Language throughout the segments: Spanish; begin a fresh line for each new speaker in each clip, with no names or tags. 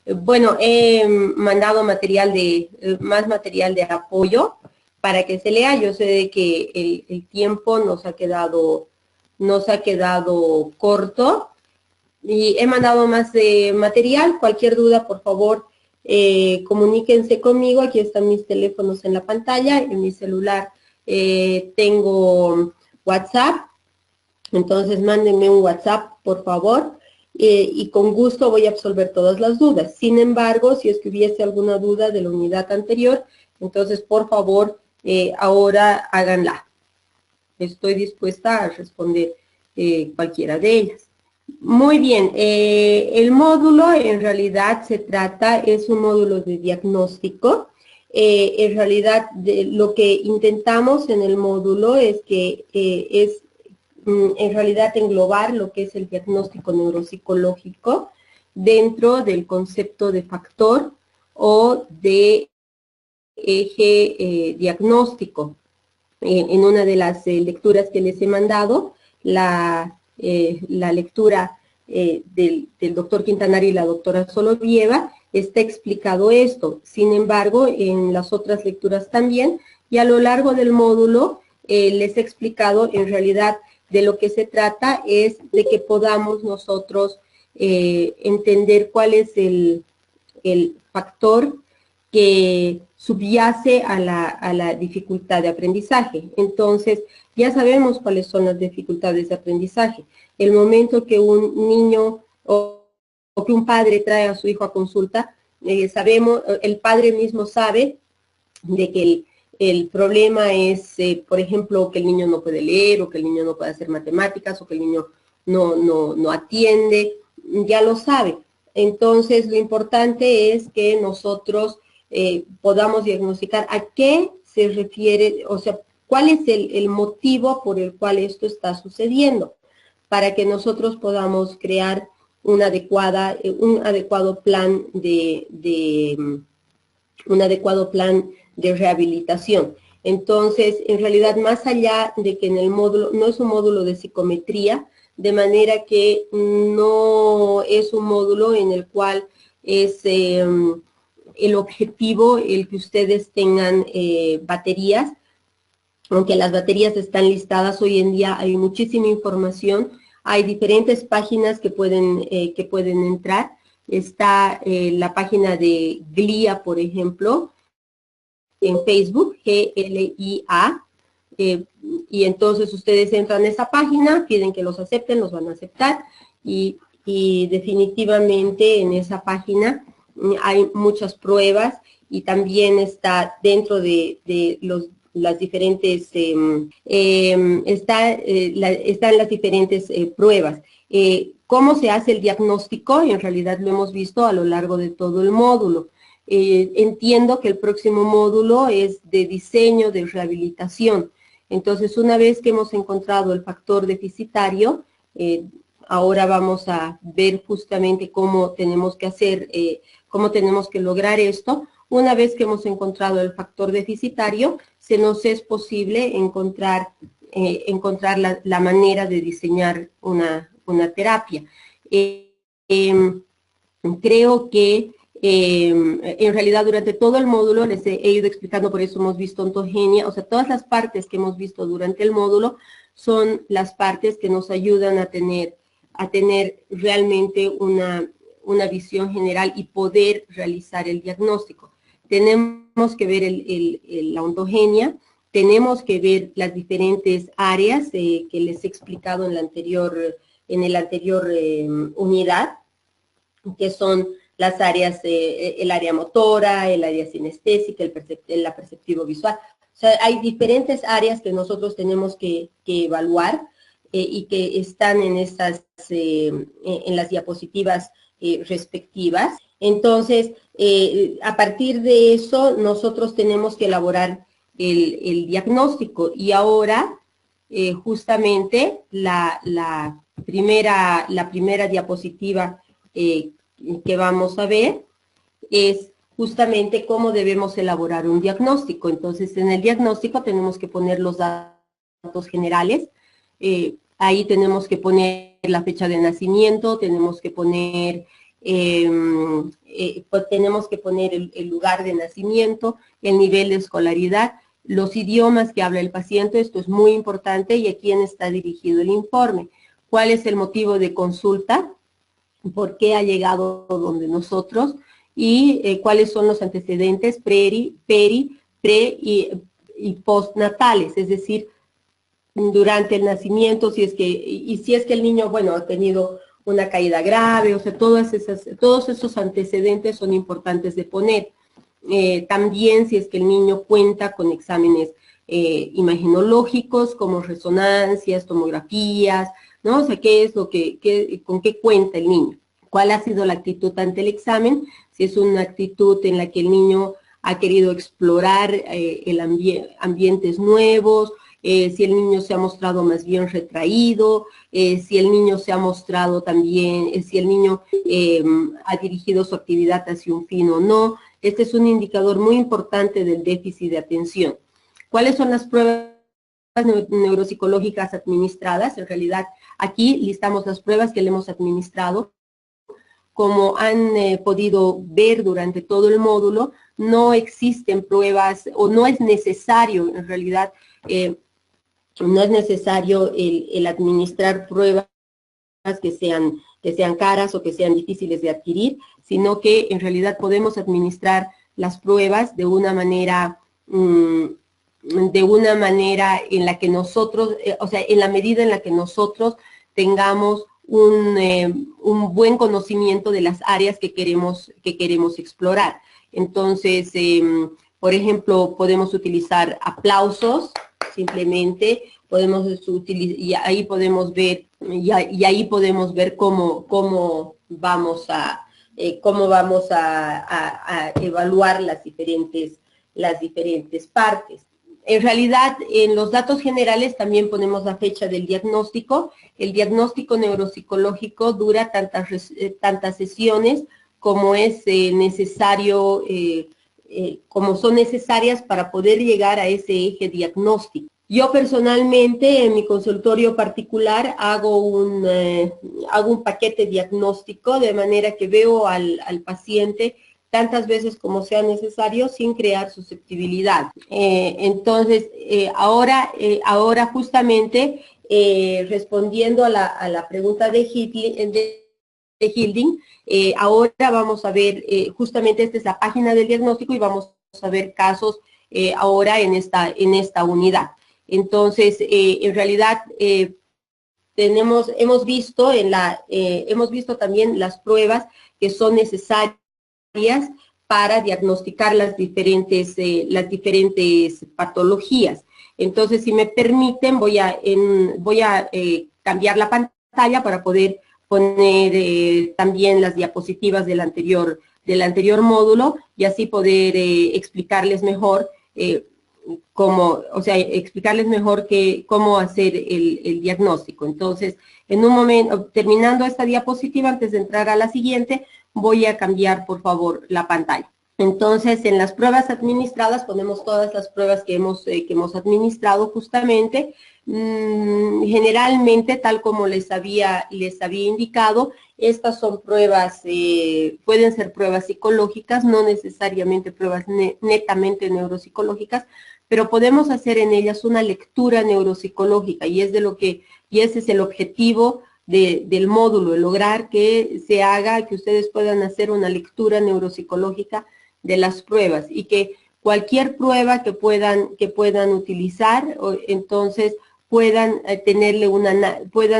Bueno, he mandado más material de apoyo para que se lea. Yo sé de que el tiempo nos ha quedado corto y he mandado más material. Cualquier duda, por favor, comuníquense conmigo. Aquí están mis teléfonos en la pantalla. En mi celular tengo WhatsApp. Entonces, mándenme un WhatsApp, por favor, y con gusto voy a absolver todas las dudas. Sin embargo, si es que hubiese alguna duda de la unidad anterior, entonces, por favor, ahora háganla. Estoy dispuesta a responder cualquiera de ellas. Muy bien, el módulo en realidad es un módulo de diagnóstico. En realidad, lo que intentamos en el módulo es que en realidad englobar lo que es el diagnóstico neuropsicológico dentro del concepto de factor o de eje diagnóstico. En una de las lecturas que les he mandado, la lectura del doctor Quintanar y la doctora Solovieva, está explicado esto. Sin embargo, en las otras lecturas también, y a lo largo del módulo les he explicado en realidad de lo que se trata es de que podamos nosotros entender cuál es el factor que subyace a la dificultad de aprendizaje. Entonces, ya sabemos cuáles son las dificultades de aprendizaje. El momento que un niño o que un padre trae a su hijo a consulta, el padre mismo sabe de que el problema es, por ejemplo, que el niño no puede leer, o que el niño no puede hacer matemáticas, o que el niño no atiende, ya lo sabe. Entonces, lo importante es que nosotros podamos diagnosticar a qué se refiere, o sea, cuál es el motivo por el cual esto está sucediendo, para que nosotros podamos crear un adecuado plan de rehabilitación. Entonces, en realidad, más allá de que en el módulo, no es un módulo de psicometría, de manera que no es un módulo en el cual es el objetivo el que ustedes tengan baterías, aunque las baterías están listadas hoy en día, hay muchísima información, hay diferentes páginas que pueden entrar. Está la página de GLIA, por ejemplo, en Facebook, GLIA, y entonces ustedes entran a esa página, piden que los acepten, los van a aceptar, y definitivamente en esa página hay muchas pruebas, y también está dentro de las diferentes, están las diferentes pruebas. ¿Cómo se hace el diagnóstico? En realidad lo hemos visto a lo largo de todo el módulo. Entiendo que el próximo módulo es de diseño de rehabilitación. Entonces, una vez que hemos encontrado el factor deficitario, ahora vamos a ver justamente cómo tenemos que hacer, cómo tenemos que lograr esto. Una vez que hemos encontrado el factor deficitario, se nos es posible encontrar la manera de diseñar una terapia. Creo que en realidad durante todo el módulo les he ido explicando, por eso hemos visto ontogenia, o sea, todas las partes que hemos visto durante el módulo son las partes que nos ayudan a tener realmente una visión general y poder realizar el diagnóstico. Tenemos que ver la ontogenia, tenemos que ver las diferentes áreas que les he explicado en la anterior unidad, que son las áreas, el área motora, el área sinestésica, la perceptivo visual. O sea, hay diferentes áreas que nosotros tenemos que evaluar y que están en las diapositivas respectivas. Entonces, a partir de eso, nosotros tenemos que elaborar el diagnóstico. Y ahora, justamente, la primera diapositiva que vamos a ver es justamente cómo debemos elaborar un diagnóstico. Entonces, en el diagnóstico tenemos que poner los datos generales, ahí tenemos que poner la fecha de nacimiento, tenemos que poner pues tenemos que poner el lugar de nacimiento, el nivel de escolaridad, los idiomas que habla el paciente, esto es muy importante, y a quién está dirigido el informe. ¿Cuál es el motivo de consulta? ¿Por qué ha llegado donde nosotros? Y cuáles son los antecedentes pre y postnatales, es decir, durante el nacimiento, si es que el niño, bueno, ha tenido una caída grave, o sea, todos esos antecedentes son importantes de poner. También si es que el niño cuenta con exámenes imagenológicos como resonancias, tomografías, ¿no? O sea, ¿qué es lo con qué cuenta el niño? ¿Cuál ha sido la actitud ante el examen? Si es una actitud en la que el niño ha querido explorar ambientes nuevos, si el niño se ha mostrado más bien retraído, si el niño se ha mostrado también, si el niño ha dirigido su actividad hacia un fin o no. Este es un indicador muy importante del déficit de atención. ¿Cuáles son las pruebas neuropsicológicas administradas? En realidad, aquí listamos las pruebas que le hemos administrado. Como han podido ver durante todo el módulo, no existen pruebas, o no es necesario, en realidad, no es necesario el administrar pruebas que sean caras o que sean difíciles de adquirir, sino que en realidad podemos administrar las pruebas de una manera en la que nosotros, o sea, en la medida en la que nosotros tengamos un buen conocimiento de las áreas que queremos explorar. Entonces, por ejemplo, podemos utilizar aplausos, simplemente podemos utilizar, y ahí podemos ver, cómo vamos a evaluar las diferentes partes. En realidad, en los datos generales también ponemos la fecha del diagnóstico. El diagnóstico neuropsicológico dura tantas sesiones como es necesario, como son necesarias para poder llegar a ese eje diagnóstico. Yo personalmente, en mi consultorio particular, hago un paquete diagnóstico, de manera que veo al paciente tantas veces como sea necesario sin crear susceptibilidad. Entonces, ahora justamente, respondiendo a la pregunta de Hilding, ahora vamos a ver, justamente esta es la página del diagnóstico y vamos a ver casos ahora en esta unidad. Entonces, en realidad, hemos visto también las pruebas que son necesarias para diagnosticar las diferentes patologías. Entonces, si me permiten, voy a cambiar la pantalla para poder poner también las diapositivas del anterior módulo y así poder explicarles mejor cómo hacer el diagnóstico. Entonces, en un momento, terminando esta diapositiva, antes de entrar a la siguiente, voy a cambiar, por favor, la pantalla. Entonces, en las pruebas administradas ponemos todas las pruebas que hemos administrado justamente. Generalmente, tal como les había indicado, estas son pruebas, pueden ser pruebas psicológicas, no necesariamente pruebas netamente neuropsicológicas, pero podemos hacer en ellas una lectura neuropsicológica y ese es el objetivo del módulo, lograr que que ustedes puedan hacer una lectura neuropsicológica de las pruebas y que cualquier prueba que puedan utilizar, entonces puedan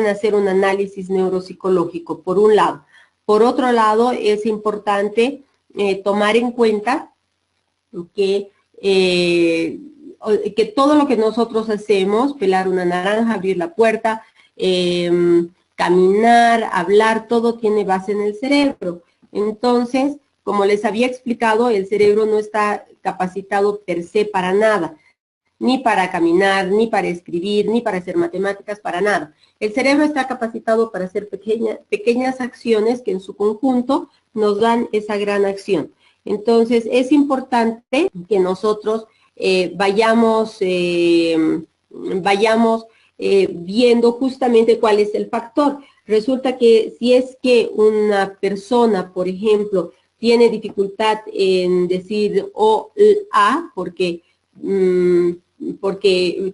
hacer un análisis neuropsicológico, por un lado. Por otro lado, es importante tomar en cuenta que todo lo que nosotros hacemos, pelar una naranja, abrir la puerta, caminar, hablar, todo tiene base en el cerebro. Entonces, como les había explicado, el cerebro no está capacitado per se para nada, ni para caminar, ni para escribir, ni para hacer matemáticas, para nada. El cerebro está capacitado para hacer pequeñas acciones que en su conjunto nos dan esa gran acción. Entonces, es importante que nosotros vayamos viendo justamente cuál es el factor. Resulta que si es que una persona, por ejemplo, tiene dificultad en decir o, a, porque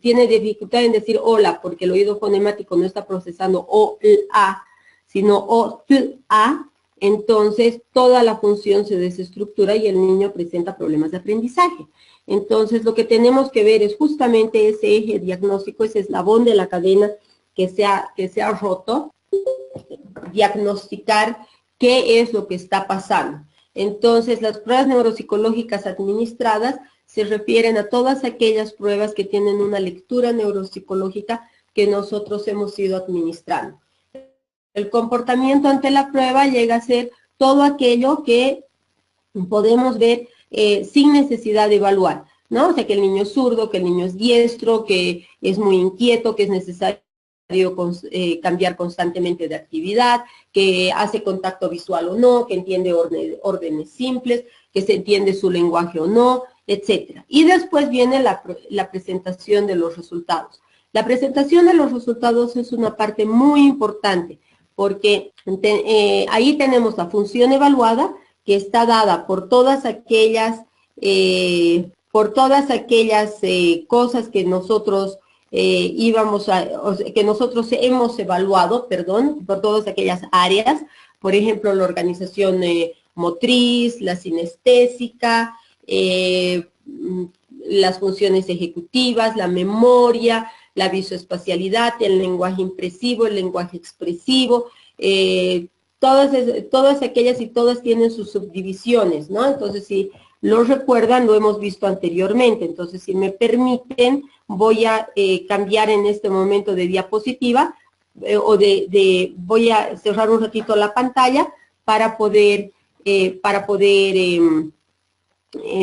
tiene dificultad en decir hola, porque el oído fonemático no está procesando o, a, sino o, a, entonces toda la función se desestructura y el niño presenta problemas de aprendizaje. Entonces, lo que tenemos que ver es justamente ese eje diagnóstico, ese eslabón de la cadena que se ha roto, diagnosticar qué es lo que está pasando. Entonces, las pruebas neuropsicológicas administradas se refieren a todas aquellas pruebas que tienen una lectura neuropsicológica que nosotros hemos ido administrando. El comportamiento ante la prueba llega a ser todo aquello que podemos ver sin necesidad de evaluar, ¿no? O sea, que el niño es zurdo, que el niño es diestro, que es muy inquieto, que es necesario cambiar constantemente de actividad, que hace contacto visual o no, que entiende órdenes simples, que se entiende su lenguaje o no, etcétera. Y después viene la presentación de los resultados. La presentación de los resultados es una parte muy importante, porque ahí tenemos la función evaluada, que está dada por todas aquellas cosas que nosotros que nosotros hemos evaluado, perdón, por todas aquellas áreas, por ejemplo, la organización motriz, la sinestésica, las funciones ejecutivas, la memoria, la visoespacialidad, el lenguaje impresivo, el lenguaje expresivo, todas aquellas y todas tienen sus subdivisiones, ¿no? Entonces, si lo recuerdan, lo hemos visto anteriormente. Entonces, si me permiten, voy a cambiar en este momento de diapositiva voy a cerrar un ratito la pantalla para poder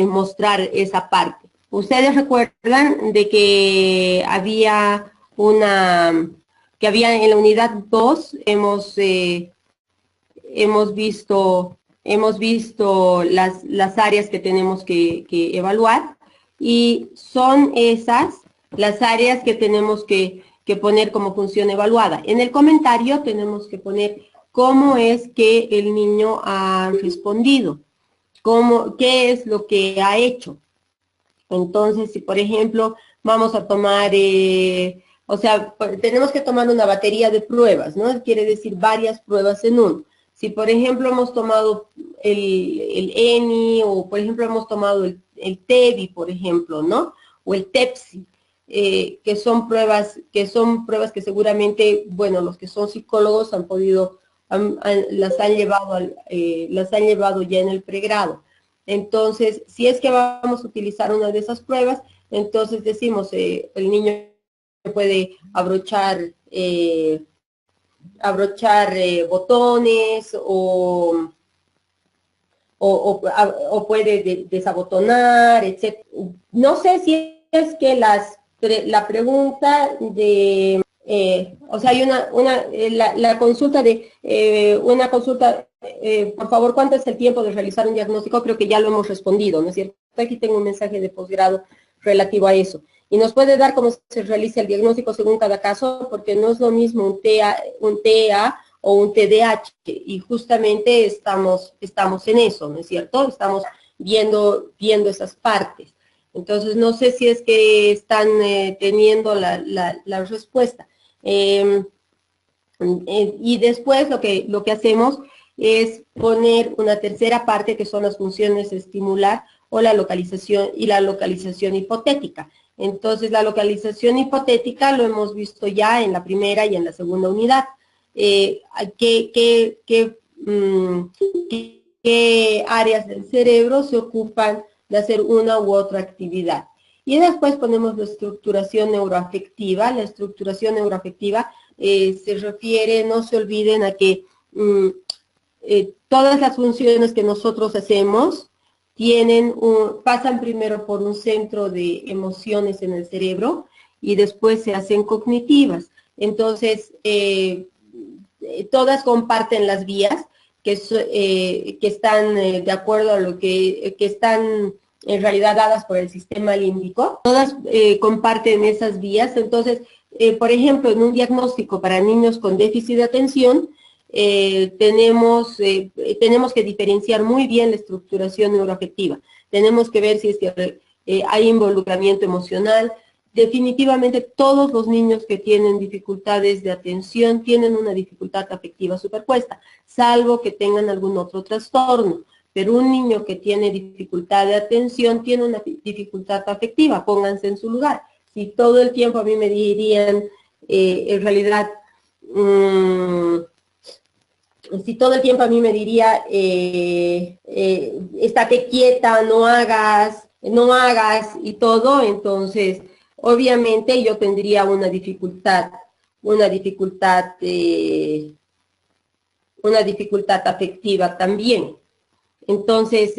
mostrar esa parte. Ustedes recuerdan de que había en la unidad 2 hemos visto las áreas que tenemos que evaluar, y son esas las áreas que tenemos que poner como función evaluada. En el comentario tenemos que poner cómo es que el niño ha respondido, qué es lo que ha hecho. Entonces, si por ejemplo vamos a tomar, tenemos que tomar una batería de pruebas, ¿no? Quiere decir varias pruebas en uno. Si por ejemplo hemos tomado el ENI, o por ejemplo hemos tomado el TEDI, por ejemplo, ¿no? O el TEPSI, que son pruebas que seguramente, bueno, los que son psicólogos las han llevado ya en el pregrado. Entonces, si es que vamos a utilizar una de esas pruebas, entonces decimos, el niño puede abrochar botones o puede desabotonar, etc. No sé si es que la pregunta de, hay la consulta por favor, ¿cuánto es el tiempo de realizar un diagnóstico? Creo que ya lo hemos respondido, ¿no es cierto? Aquí tengo un mensaje de posgrado relativo a eso. Y nos puede dar cómo se realiza el diagnóstico según cada caso, porque no es lo mismo un TEA o un TDAH, y justamente estamos en eso, ¿no es cierto? Estamos viendo esas partes. Entonces, no sé si es que están teniendo la respuesta. Y después lo que hacemos es poner una tercera parte, que son las funciones estimular o la localización hipotética. Entonces, la localización hipotética lo hemos visto ya en la primera y en la segunda unidad. ¿Qué áreas del cerebro se ocupan de hacer una u otra actividad? Y después ponemos la estructuración neuroafectiva. La estructuración neuroafectiva se refiere, no se olviden, a que todas las funciones que nosotros hacemos pasan primero por un centro de emociones en el cerebro y después se hacen cognitivas. Entonces, todas comparten las vías que están de acuerdo a lo que están en realidad dadas por el sistema límbico. Todas comparten esas vías. Entonces, por ejemplo, en un diagnóstico para niños con déficit de atención, tenemos que diferenciar muy bien la estructuración neuroafectiva. Tenemos que ver si es que hay involucramiento emocional. Definitivamente todos los niños que tienen dificultades de atención tienen una dificultad afectiva superpuesta, salvo que tengan algún otro trastorno. Pero un niño que tiene dificultad de atención tiene una dificultad afectiva, pónganse en su lugar. Si todo el tiempo a mí me dirían, en realidad, si todo el tiempo a mí me diría, estate quieta, no hagas, y todo, entonces, obviamente yo tendría una dificultad afectiva también. Entonces,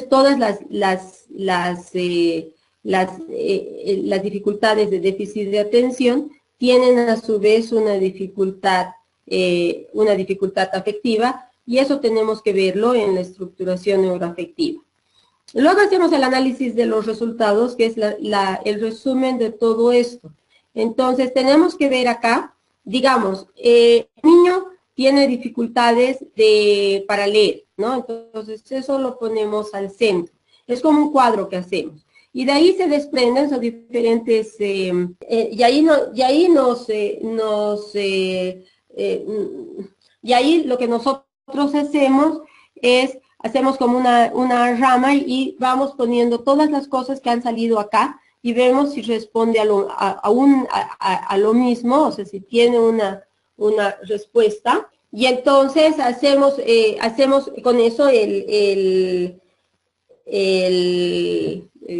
todas las dificultades de déficit de atención tienen a su vez una dificultad afectiva, y eso tenemos que verlo en la estructuración neuroafectiva. Luego hacemos el análisis de los resultados, que es el resumen de todo esto. Entonces, tenemos que ver acá, digamos, el niño tiene dificultades para leer, ¿no? Entonces, eso lo ponemos al centro. Es como un cuadro que hacemos. Y de ahí se desprenden esos diferentes, y ahí lo que nosotros hacemos como una rama y vamos poniendo todas las cosas que han salido acá y vemos si responde a lo mismo, o sea, si tiene una respuesta. Y entonces hacemos con eso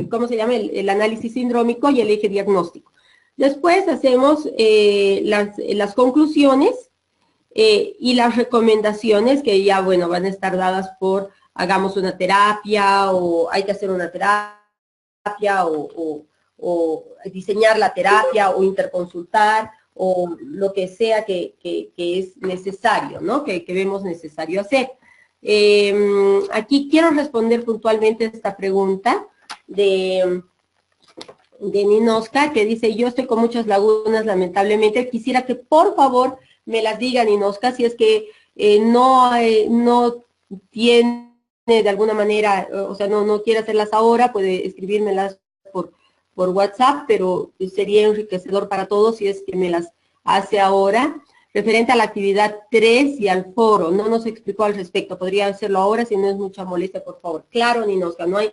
¿cómo se llama? El análisis sindrómico y el eje diagnóstico. Después hacemos las conclusiones y las recomendaciones, que ya, bueno, van a estar dadas por hagamos una terapia, o hay que hacer una terapia, o diseñar la terapia, o interconsultar, o lo que sea que es necesario, ¿no? Que vemos necesario hacer. Aquí quiero responder puntualmente esta pregunta de Ninoska, que dice, yo estoy con muchas lagunas, lamentablemente. Quisiera que por favor me las diga, Ninoska, si es que no tiene de alguna manera, o sea, no quiere hacerlas ahora, puede escribírmelas por WhatsApp, pero sería enriquecedor para todos si es que me las hace ahora. Referente a la actividad 3 y al foro, no nos explicó al respecto. ¿Podría hacerlo ahora? Si no es mucha molestia, por favor. Claro, Ninoska, no hay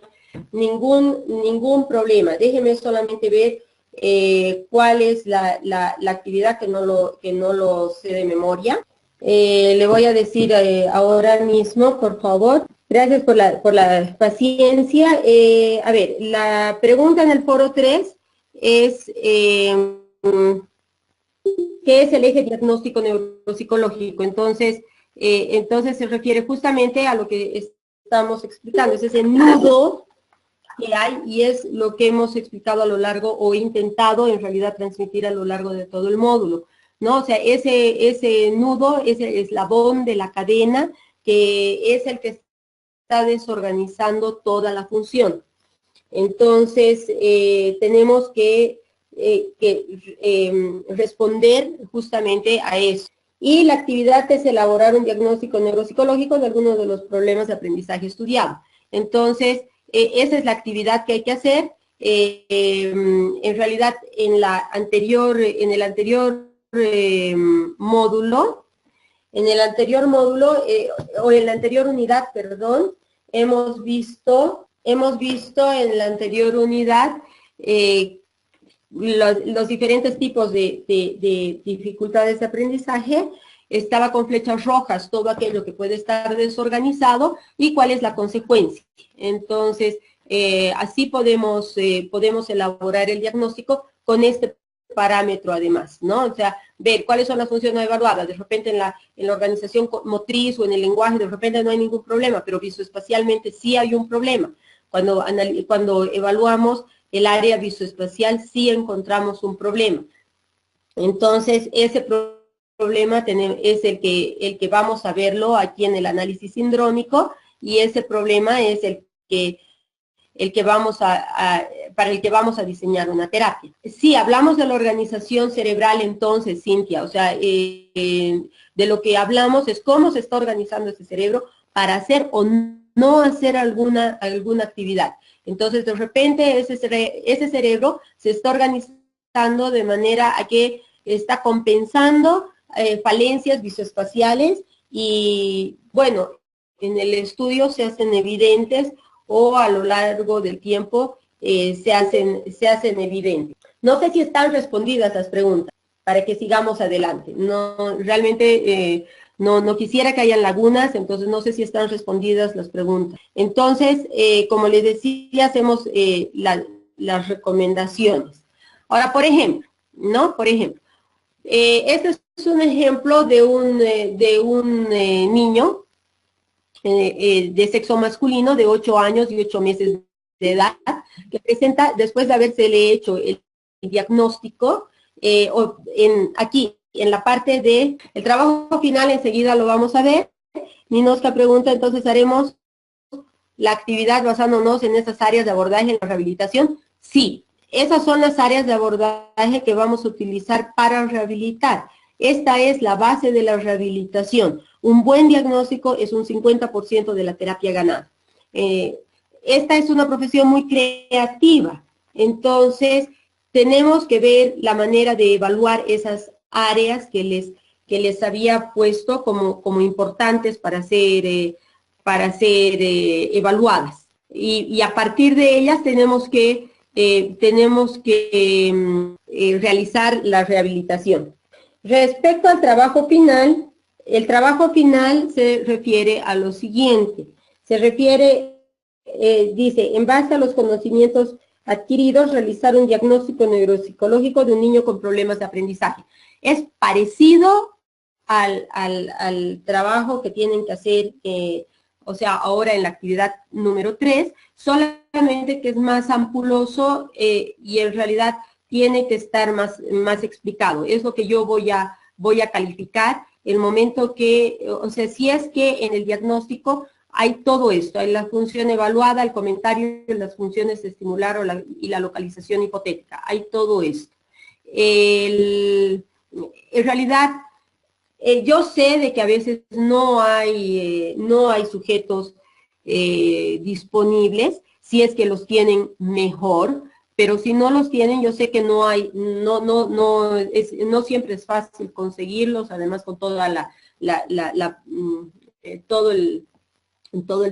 ningún problema. Déjeme solamente ver cuál es la actividad, que no lo sé de memoria. Le voy a decir ahora mismo, por favor. Gracias por la paciencia. A ver, la pregunta en el foro 3 es... ¿qué es el eje diagnóstico neuropsicológico? Entonces se refiere justamente a lo que estamos explicando, es ese nudo que hay, y es lo que hemos explicado a lo largo, o intentado en realidad transmitir a lo largo de todo el módulo, ¿no? O sea, ese nudo, ese eslabón de la cadena, que es el que está desorganizando toda la función. Entonces, tenemos que responder justamente a eso. Y la actividad es elaborar un diagnóstico neuropsicológico de algunos de los problemas de aprendizaje estudiado. Entonces, esa es la actividad que hay que hacer. En realidad, en el anterior módulo, o en la anterior unidad, perdón, hemos visto en la anterior unidad los diferentes tipos de dificultades de aprendizaje. Estaba con flechas rojas todo aquello que puede estar desorganizado y cuál es la consecuencia. Entonces, así podemos elaborar el diagnóstico con este parámetro además, ¿no? O sea, ver cuáles son las funciones evaluadas. De repente en la organización motriz o en el lenguaje, de repente no hay ningún problema, pero visoespacialmente sí hay un problema. Cuando evaluamos el área visoespacial sí encontramos un problema. Entonces, ese problema es el que vamos a verlo aquí en el análisis sindrómico, y ese problema es el que para el que vamos a diseñar una terapia. Si hablamos de la organización cerebral, entonces, Cintia, o sea, de lo que hablamos es cómo se está organizando ese cerebro para hacer o no hacer alguna actividad. Entonces, de repente, ese cerebro se está organizando de manera a que está compensando falencias visoespaciales y, bueno, en el estudio se hacen evidentes o a lo largo del tiempo se hacen evidentes. No sé si están respondidas las preguntas para que sigamos adelante. No, realmente no quisiera que hayan lagunas, entonces no sé si están respondidas las preguntas. Entonces, como les decía, hacemos las recomendaciones. Ahora, por ejemplo, ¿no? Por ejemplo, este es un ejemplo de un niño de sexo masculino de 8 años y 8 meses de edad, que presenta, después de habérsele hecho el diagnóstico, aquí, en la parte de el trabajo final, enseguida lo vamos a ver. Ninosca pregunta, entonces, ¿haremos la actividad basándonos en esas áreas de abordaje en la rehabilitación? Sí, esas son las áreas de abordaje que vamos a utilizar para rehabilitar. Esta es la base de la rehabilitación. Un buen diagnóstico es un 50% de la terapia ganada. Esta es una profesión muy creativa, entonces tenemos que ver la manera de evaluar esas áreas que les había puesto como importantes para ser evaluadas. Y a partir de ellas tenemos que realizar la rehabilitación. Respecto al trabajo final, el trabajo final se refiere a lo siguiente. Se refiere, dice, en base a los conocimientos adquiridos, realizar un diagnóstico neuropsicológico de un niño con problemas de aprendizaje. Es parecido al trabajo que tienen que hacer, o sea, ahora en la actividad número 3, solamente que es más ampuloso y en realidad tiene que estar más explicado. Es lo que yo voy a calificar el momento que, o sea, si es que en el diagnóstico hay todo esto, hay la función evaluada, el comentario, las funciones de estimular y la localización hipotética, hay todo esto. En realidad, yo sé de que a veces no hay sujetos disponibles, si es que los tienen mejor, pero si no los tienen, yo sé que no siempre es fácil conseguirlos, además con toda todo el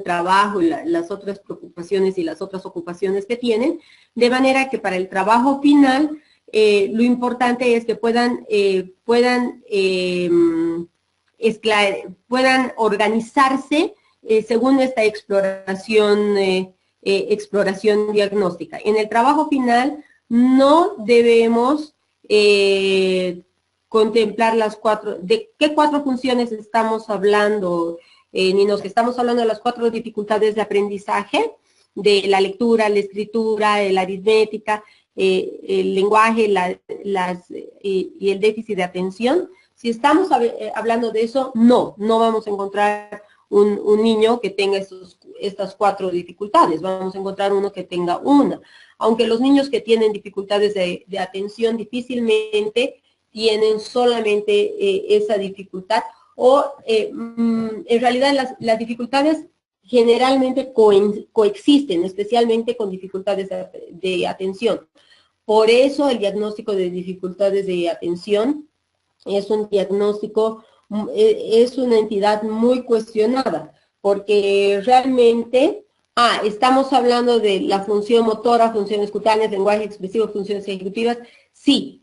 trabajo y las otras preocupaciones y las otras ocupaciones que tienen, de manera que para el trabajo final, lo importante es que puedan organizarse según esta exploración diagnóstica. En el trabajo final no debemos contemplar ¿de qué 4 funciones estamos hablando, Ninos? Que estamos hablando de las 4 dificultades de aprendizaje, de la lectura, la escritura, la aritmética, el lenguaje y el déficit de atención. Si estamos hablando de eso, no vamos a encontrar un niño que tenga estas 4 dificultades, vamos a encontrar uno que tenga una. Aunque los niños que tienen dificultades de atención difícilmente tienen solamente esa dificultad, o en realidad las dificultades generalmente coexisten, especialmente con dificultades de atención. Por eso el diagnóstico de dificultades de atención es un diagnóstico, es una entidad muy cuestionada, porque realmente, estamos hablando de la función motora, funciones cutáneas, lenguaje expresivo, funciones ejecutivas. Sí,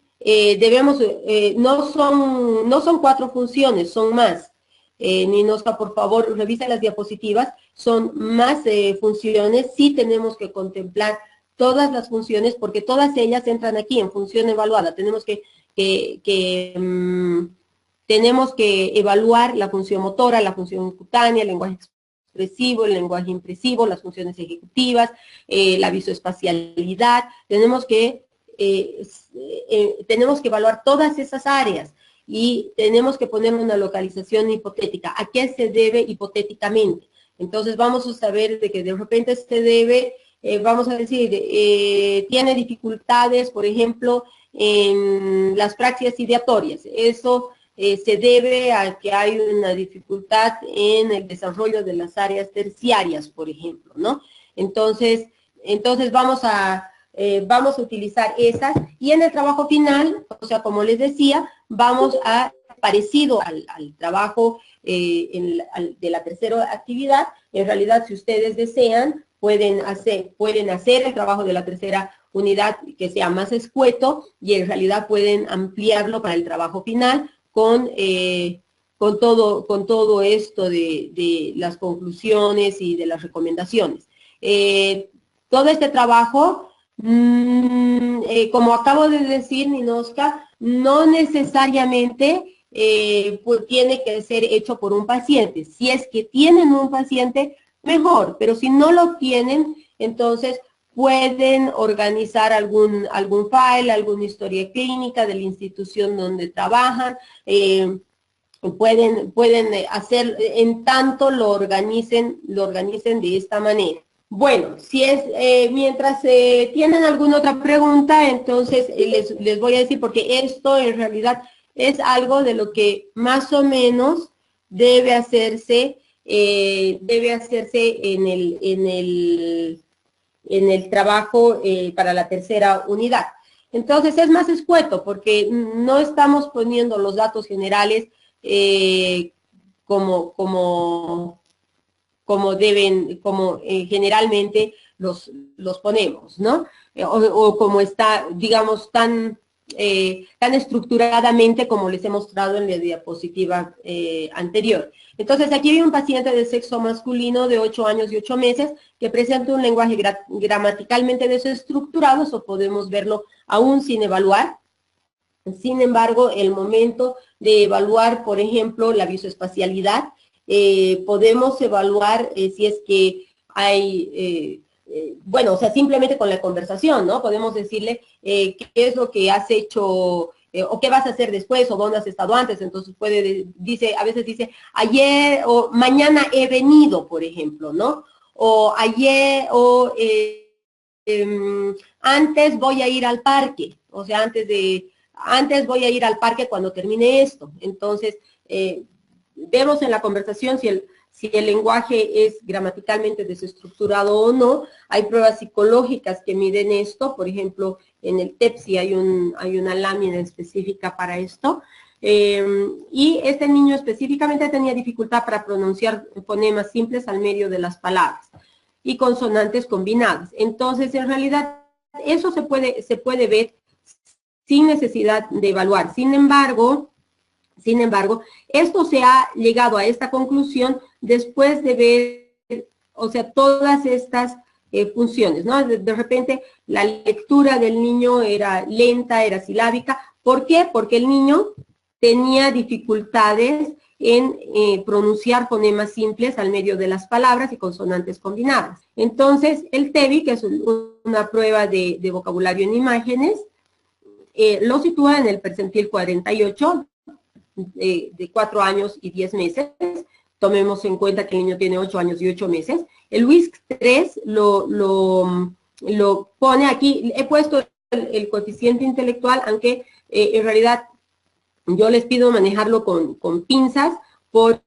no son 4 funciones, son más. Ninosca, por favor, revisa las diapositivas, son más funciones. Sí tenemos que contemplar todas las funciones, porque todas ellas entran aquí en función evaluada. Tenemos que evaluar la función motora, la función cutánea, el lenguaje expresivo, el lenguaje impresivo, las funciones ejecutivas, la visoespacialidad. Tenemos que evaluar todas esas áreas y tenemos que poner una localización hipotética. ¿A qué se debe hipotéticamente? Entonces vamos a saber de que de repente se debe vamos a decir, tiene dificultades, por ejemplo, en las praxias ideatorias. Eso se debe a que hay una dificultad en el desarrollo de las áreas terciarias, por ejemplo, ¿no? Entonces vamos a utilizar esas, y en el trabajo final, o sea, como les decía, vamos a, parecido al trabajo de la tercera actividad, en realidad, si ustedes desean, pueden hacer el trabajo de la tercera unidad que sea más escueto, y en realidad pueden ampliarlo para el trabajo final con todo esto de las conclusiones y de las recomendaciones. Todo este trabajo, como acabo de decir, Ninoska, no necesariamente pues tiene que ser hecho por un paciente. Si es que tienen un paciente, mejor, pero si no lo tienen, entonces pueden organizar algún file, alguna historia clínica de la institución donde trabajan, pueden hacer, en tanto lo organicen de esta manera. Bueno, mientras tienen alguna otra pregunta, entonces les voy a decir, porque esto en realidad es algo de lo que más o menos debe hacerse en el trabajo para la tercera unidad. Entonces es más escueto porque no estamos poniendo los datos generales como generalmente los ponemos, ¿no? O como está, digamos, tan estructuradamente como les he mostrado en la diapositiva anterior. Entonces, aquí hay un paciente de sexo masculino de 8 años y 8 meses que presenta un lenguaje gramaticalmente desestructurado, eso podemos verlo aún sin evaluar. Sin embargo, el momento de evaluar, por ejemplo, la visoespacialidad, podemos evaluar si es que hay, bueno, o sea, simplemente con la conversación, ¿no? Podemos decirle qué es lo que has hecho o qué vas a hacer después o dónde has estado antes. Entonces a veces dice, ayer o mañana he venido, por ejemplo, ¿no? O ayer antes voy a ir al parque, o sea, antes voy a ir al parque cuando termine esto. Entonces, vemos en la conversación si el lenguaje es gramaticalmente desestructurado o no. Hay pruebas psicológicas que miden esto, por ejemplo, en el TEPSI hay una lámina específica para esto. Y este niño específicamente tenía dificultad para pronunciar fonemas simples al medio de las palabras y consonantes combinadas. Entonces, en realidad, eso se puede ver sin necesidad de evaluar. Sin embargo, esto se ha llegado a esta conclusión después de ver, o sea, todas estas funciones, ¿no? De repente, la lectura del niño era lenta, era silábica. ¿Por qué? Porque el niño tenía dificultades en pronunciar fonemas simples al medio de las palabras y consonantes combinadas. Entonces, el TEBI, que es una prueba de vocabulario en imágenes, lo sitúa en el percentil 48, de 4 años y 10 meses. Tomemos en cuenta que el niño tiene 8 años y 8 meses. El WISC 3 lo pone aquí. He puesto el coeficiente intelectual, aunque en realidad yo les pido manejarlo con pinzas, porque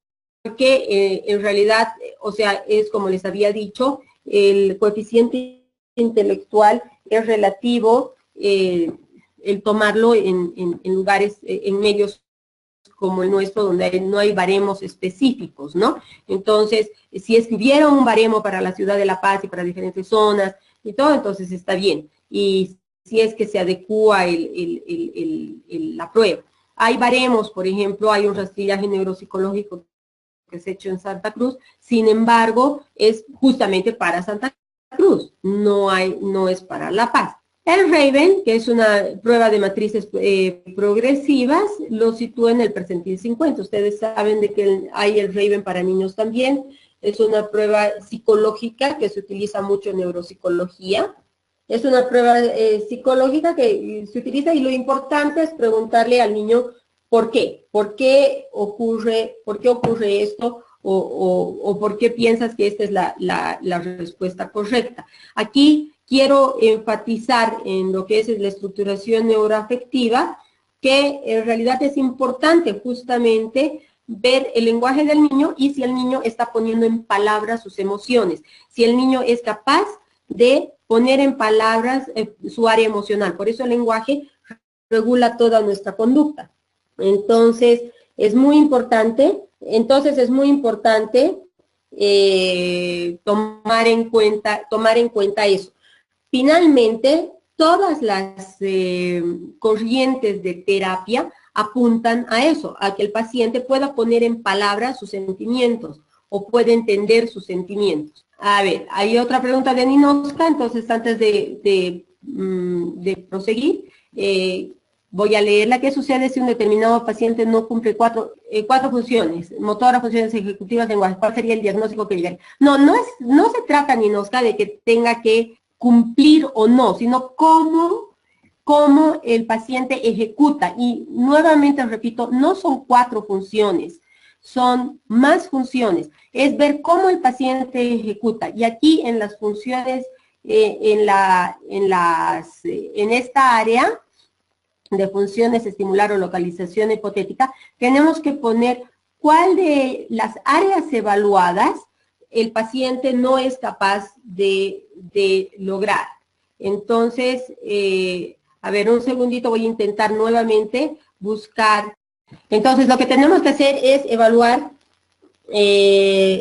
en realidad, o sea, es como les había dicho, el coeficiente intelectual es relativo, el tomarlo en lugares, en medios como el nuestro, donde no hay baremos específicos, ¿no? Entonces, si escribieron un baremo para la ciudad de La Paz y para diferentes zonas y todo, entonces está bien. Y si es que se adecúa la prueba. Hay baremos, por ejemplo, hay un rastrillaje neuropsicológico que se ha hecho en Santa Cruz, sin embargo, es justamente para Santa Cruz, no es para La Paz. El Raven, que es una prueba de matrices progresivas, lo sitúa en el percentil 50. Ustedes saben de que hay el Raven para niños también. Es una prueba psicológica que se utiliza mucho en neuropsicología. Es una prueba psicológica que se utiliza, y lo importante es preguntarle al niño por qué ocurre esto, o por qué piensas que esta es la respuesta correcta. Aquí quiero enfatizar en lo que es la estructuración neuroafectiva, que en realidad es importante justamente ver el lenguaje del niño y si el niño está poniendo en palabras sus emociones, si el niño es capaz de poner en palabras su área emocional. Por eso el lenguaje regula toda nuestra conducta. Entonces, es muy importante, tomar en cuenta eso. Finalmente, todas las corrientes de terapia apuntan a eso, a que el paciente pueda poner en palabras sus sentimientos o pueda entender sus sentimientos. A ver, hay otra pregunta de Ninoska, entonces antes de proseguir, voy a leerla. ¿Qué sucede si un determinado paciente no cumple cuatro funciones? Motora, funciones ejecutivas, lenguaje. ¿Cuál sería el diagnóstico que llegaría? No se trata, Ninoska, de que tenga que cumplir o no, sino cómo el paciente ejecuta. Y nuevamente repito, no son 4 funciones, son más funciones. Es ver cómo el paciente ejecuta. Y aquí en las funciones, en esta área de funciones estimular o localización hipotética, tenemos que poner cuál de las áreas evaluadas el paciente no es capaz de lograr. Entonces, a ver, un segundito, voy a intentar nuevamente buscar. Entonces, lo que tenemos que hacer es evaluar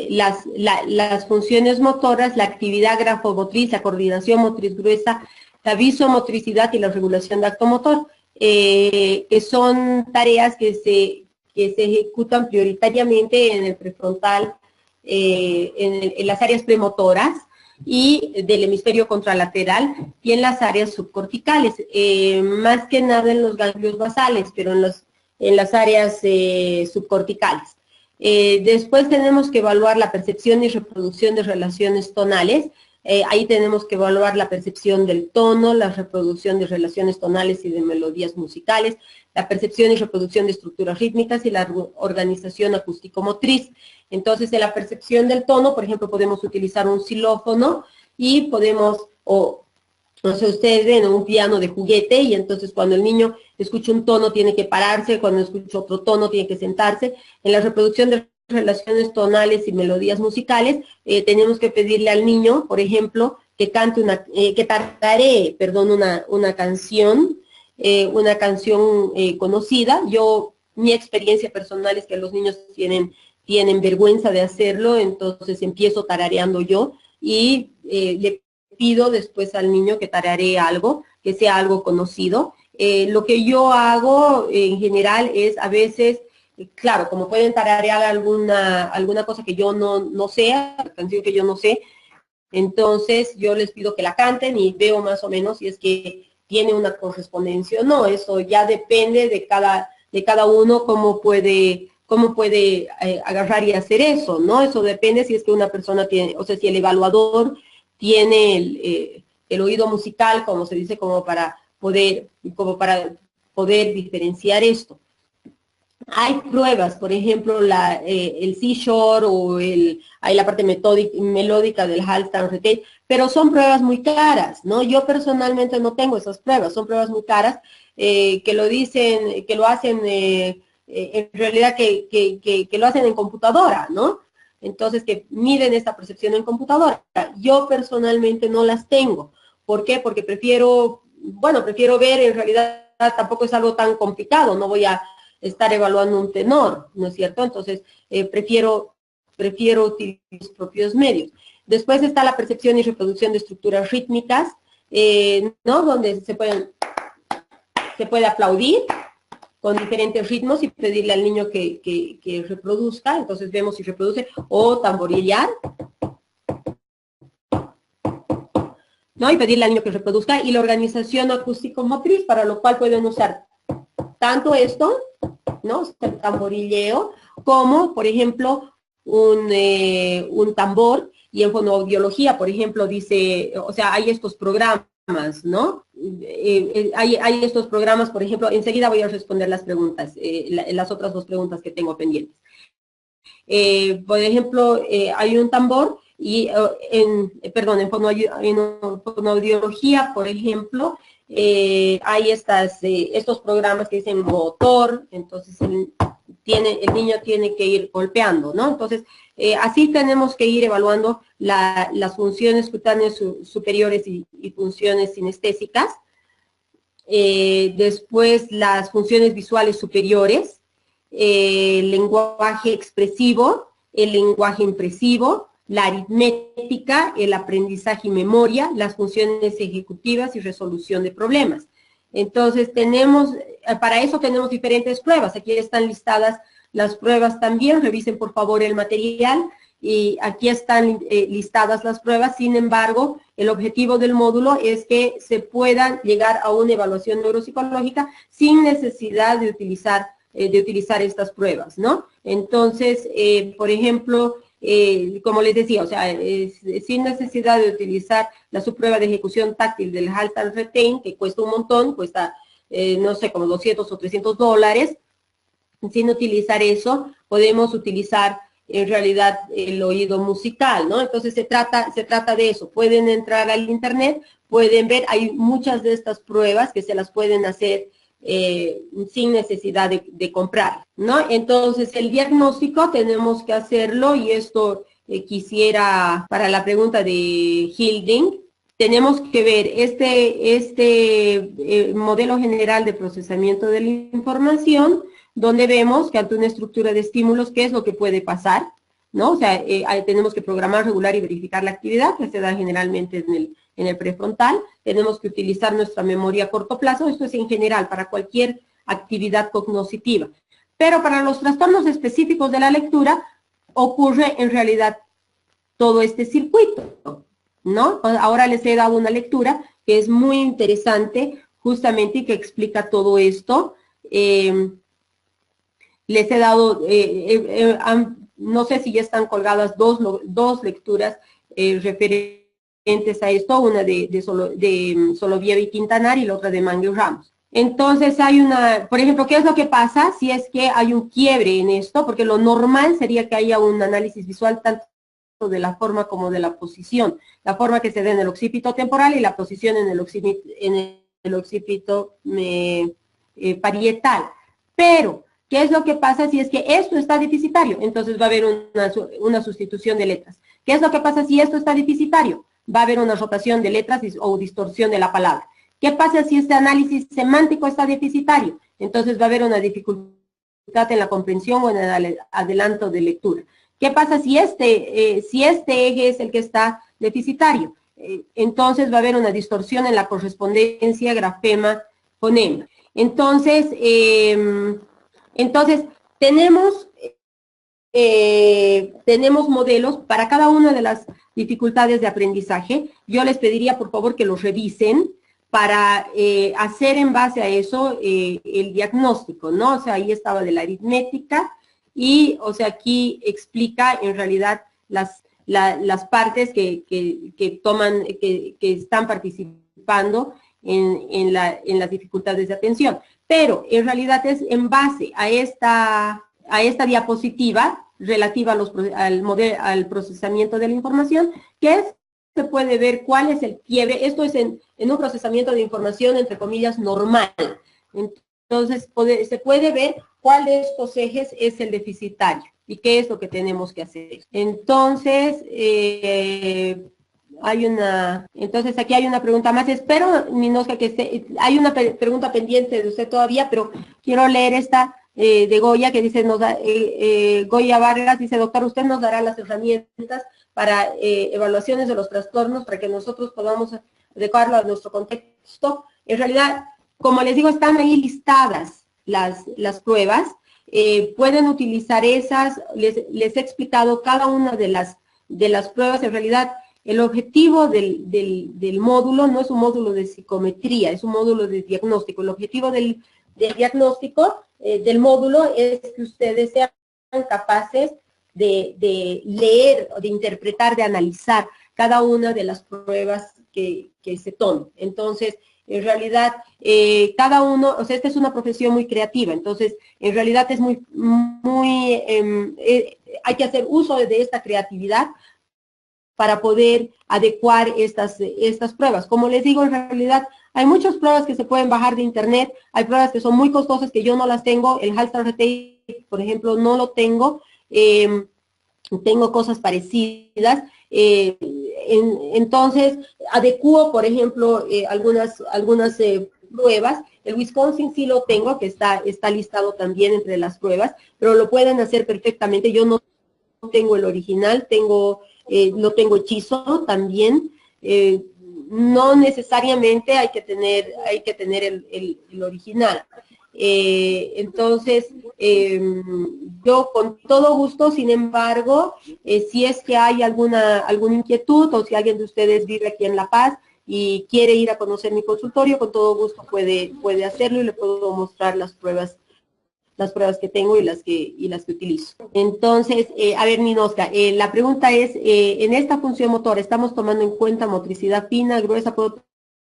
las funciones motoras, la actividad grafomotriz, la coordinación motriz gruesa, la visomotricidad y la regulación de acto motor, que son tareas que se ejecutan prioritariamente en el prefrontal, en las áreas premotoras y del hemisferio contralateral y en las áreas subcorticales, más que nada en los ganglios basales, pero en las áreas subcorticales. Después tenemos que evaluar la percepción y reproducción de relaciones tonales. Ahí tenemos que evaluar la percepción del tono, la reproducción de relaciones tonales y de melodías musicales, la percepción y reproducción de estructuras rítmicas y la organización acústico-motriz. Entonces, en la percepción del tono, por ejemplo, podemos utilizar un xilófono y podemos, no sé, ustedes ven un piano de juguete y entonces cuando el niño escucha un tono tiene que pararse, cuando escucha otro tono tiene que sentarse. En la reproducción de relaciones tonales y melodías musicales, tenemos que pedirle al niño, por ejemplo, que cante que tararee, perdón, una canción conocida. Mi experiencia personal es que los niños tienen vergüenza de hacerlo, entonces empiezo tarareando yo y le pido después al niño que tararee algo, que sea algo conocido. Lo que yo hago en general es a veces, claro, como pueden tararear alguna cosa que yo no sé, canción que yo no sé, entonces yo les pido que la canten y veo más o menos si es que tiene una correspondencia o no. Eso ya depende de cada uno cómo puede agarrar y hacer eso, ¿no? Eso depende si es que una persona tiene, o sea, si el evaluador tiene el oído musical, como se dice, como para poder diferenciar esto. Hay pruebas, por ejemplo, el seashore o hay la parte melódica del Halston Retake, pero son pruebas muy caras, ¿no? Yo personalmente no tengo esas pruebas, son pruebas muy caras que lo hacen, en realidad que lo hacen en computadora, ¿no? Entonces, que miden esta percepción en computadora. Yo personalmente no las tengo. ¿Por qué? Porque prefiero ver, en realidad tampoco es algo tan complicado, no voy a estar evaluando un tenor, ¿no es cierto? Entonces, prefiero utilizar mis propios medios. Después está la percepción y reproducción de estructuras rítmicas, ¿no? Donde se puede aplaudir con diferentes ritmos y pedirle al niño que reproduzca, entonces vemos si reproduce, o tamborillar, ¿no? Y pedirle al niño que reproduzca, y la organización acústico-motriz, para lo cual pueden usar tanto esto, ¿no? El tamborilleo, como, por ejemplo, un tambor, y en fonoaudiología, por ejemplo, dice, o sea, hay estos programas, ¿no? Hay estos programas, por ejemplo, enseguida voy a responder las preguntas, las otras 2 preguntas que tengo pendientes. Por ejemplo, hay un tambor y en fonoaudiología, por ejemplo, hay estos programas que dicen motor, entonces el niño tiene que ir golpeando, ¿no? Entonces, así tenemos que ir evaluando las funciones cutáneas superiores y funciones sinestésicas. Después las funciones visuales superiores, el lenguaje expresivo, el lenguaje impresivo, la aritmética, el aprendizaje y memoria, las funciones ejecutivas y resolución de problemas. Entonces para eso tenemos diferentes pruebas. Aquí están listadas las pruebas también. Revisen por favor el material. Y aquí están listadas las pruebas. Sin embargo, el objetivo del módulo es que se pueda llegar a una evaluación neuropsicológica sin necesidad de utilizar estas pruebas, ¿no? Entonces, por ejemplo, como les decía, o sea, sin necesidad de utilizar la subprueba de ejecución táctil del Halt and Retain, que cuesta un montón, cuesta, no sé, como $200 o $300, sin utilizar eso, podemos utilizar en realidad el oído musical, ¿no? Entonces se trata de eso. Pueden entrar al internet, pueden ver, hay muchas de estas pruebas que se las pueden hacer sin necesidad de comprar, ¿no? Entonces el diagnóstico tenemos que hacerlo, y esto quisiera, para la pregunta de Hilding, tenemos que ver este modelo general de procesamiento de la información, donde vemos que ante una estructura de estímulos, ¿qué es lo que puede pasar? ¿No? O sea, tenemos que programar, regular y verificar la actividad, que se da generalmente en el prefrontal. Tenemos que utilizar nuestra memoria a corto plazo. Esto es en general para cualquier actividad cognitiva. Pero para los trastornos específicos de la lectura, ocurre en realidad todo este circuito, ¿no? Ahora les he dado una lectura que es muy interesante, justamente, y que explica todo esto. Les he dado, no sé si ya están colgadas dos lecturas referentes a esto, una de Soloviev y Quintanar y la otra de Mangue Ramos. Entonces por ejemplo, ¿qué es lo que pasa si es que hay un quiebre en esto? Porque lo normal sería que haya un análisis visual tanto de la forma como de la posición. La forma que se da en el occipito temporal y la posición en el occipito parietal. Pero ¿qué es lo que pasa si es que esto está deficitario? Entonces va a haber una sustitución de letras. ¿Qué es lo que pasa si esto está deficitario? Va a haber una rotación de letras o distorsión de la palabra. ¿Qué pasa si este análisis semántico está deficitario? Entonces va a haber una dificultad en la comprensión o en el adelanto de lectura. ¿Qué pasa si este eje es el que está deficitario? Entonces va a haber una distorsión en la correspondencia grafema-fonema. Entonces tenemos modelos para cada una de las dificultades de aprendizaje. Yo les pediría, por favor, que los revisen para hacer en base a eso el diagnóstico, ¿no? O sea, ahí estaba de la aritmética y, o sea, aquí explica en realidad las partes que están participando en las dificultades de atención. Pero en realidad es en base a esta diapositiva relativa al procesamiento de la información, que se puede ver cuál es el quiebre. Esto es en un procesamiento de información, entre comillas, normal. Entonces, se puede ver cuál de estos ejes es el deficitario y qué es lo que tenemos que hacer. Entonces, entonces aquí hay una pregunta más. Espero, Ninoska, que hay una pregunta pendiente de usted todavía, pero quiero leer esta de Goya, que dice, Goya Vargas dice: doctor, usted nos dará las herramientas para evaluaciones de los trastornos para que nosotros podamos adecuarlo a nuestro contexto. En realidad, como les digo, están ahí listadas las pruebas. Pueden utilizar esas. Les he explicado cada una de las pruebas. En realidad, el objetivo del módulo no es un módulo de psicometría, es un módulo de diagnóstico. El objetivo del diagnóstico del módulo es que ustedes sean capaces de leer, de interpretar, de analizar cada una de las pruebas que se tomen. Entonces, en realidad, cada uno, o sea, esta es una profesión muy creativa, entonces, en realidad es hay que hacer uso de esta creatividad para poder adecuar estas pruebas. Como les digo, en realidad hay muchas pruebas que se pueden bajar de internet, hay pruebas que son muy costosas que yo no las tengo, el Halstar Retake, por ejemplo, no lo tengo, tengo cosas parecidas, entonces adecuo, por ejemplo, algunas pruebas. El Wisconsin sí lo tengo, que está listado también entre las pruebas, pero lo pueden hacer perfectamente. Yo no tengo el original, lo tengo hechizo también. No necesariamente hay que tener el original. Entonces, yo con todo gusto, sin embargo, si es que hay alguna inquietud o si alguien de ustedes vive aquí en La Paz y quiere ir a conocer mi consultorio, con todo gusto puede hacerlo y le puedo mostrar las pruebas que tengo y las que utilizo. Entonces, a ver, Ninoska, la pregunta es, en esta función motora, ¿estamos tomando en cuenta motricidad fina, gruesa? ¿Puedo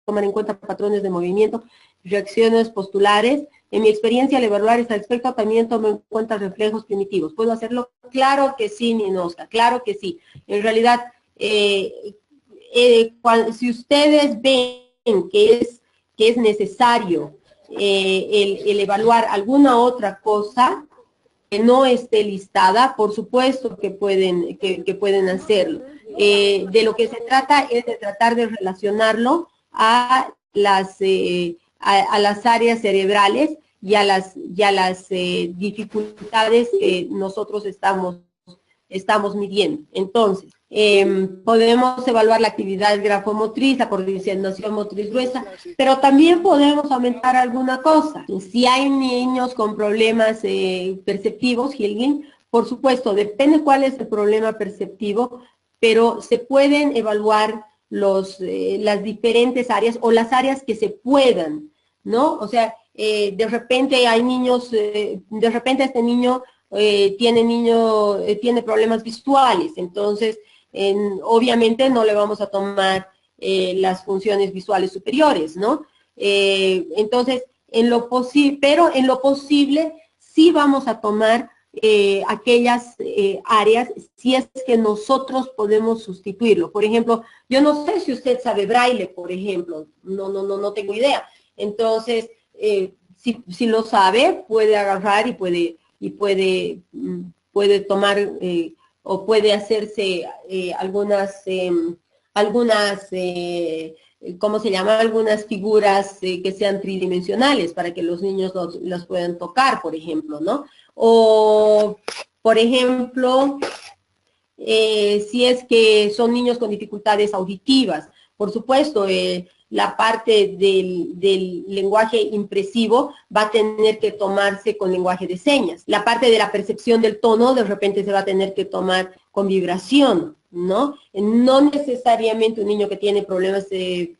tomar en cuenta patrones de movimiento, reacciones postulares? En mi experiencia, al evaluar este aspecto, también tomo en cuenta reflejos primitivos. ¿Puedo hacerlo? Claro que sí, Ninoska, claro que sí. En realidad, si ustedes ven que es necesario el evaluar alguna otra cosa que no esté listada, por supuesto que pueden hacerlo. De lo que se trata es de tratar de relacionarlo a las áreas cerebrales y a las dificultades que nosotros estamos midiendo. Entonces, podemos evaluar la actividad grafomotriz, la coordinación motriz gruesa, pero también podemos aumentar alguna cosa. Si hay niños con problemas perceptivos, Hilgin, por supuesto, depende cuál es el problema perceptivo, pero se pueden evaluar las diferentes áreas o las áreas que se puedan, ¿no? O sea, de repente hay niños, de repente este niño tiene problemas visuales, entonces obviamente no le vamos a tomar las funciones visuales superiores, ¿no? Entonces, pero en lo posible sí vamos a tomar aquellas áreas si es que nosotros podemos sustituirlo. Por ejemplo, yo no sé si usted sabe braille, por ejemplo, no tengo idea. Entonces, si lo sabe, puede agarrar y puede tomar o puede hacerse ¿cómo se llama? Algunas figuras que sean tridimensionales para que los niños las puedan tocar, por ejemplo, ¿no? O, por ejemplo, si es que son niños con dificultades auditivas, por supuesto, la parte del lenguaje impresivo va a tener que tomarse con lenguaje de señas. La parte de la percepción del tono de repente se va a tener que tomar con vibración, ¿no? No necesariamente un niño que tiene problemas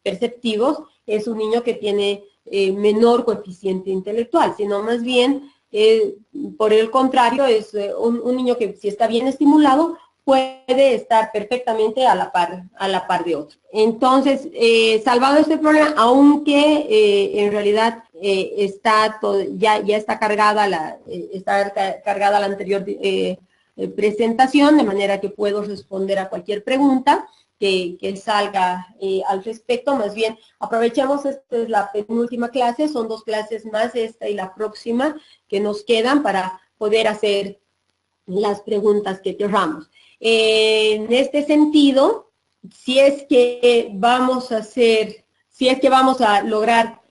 perceptivos es un niño que tiene menor coeficiente intelectual, sino más bien, por el contrario, es un niño que si está bien estimulado, puede estar perfectamente a la par de otro. Entonces, salvado este problema, aunque en realidad ya está cargada la anterior presentación, de manera que puedo responder a cualquier pregunta que salga al respecto. Más bien, aprovechemos, esta es la penúltima clase, son 2 clases más, esta y la próxima, que nos quedan para poder hacer las preguntas que queramos. En este sentido, si es que vamos a lograr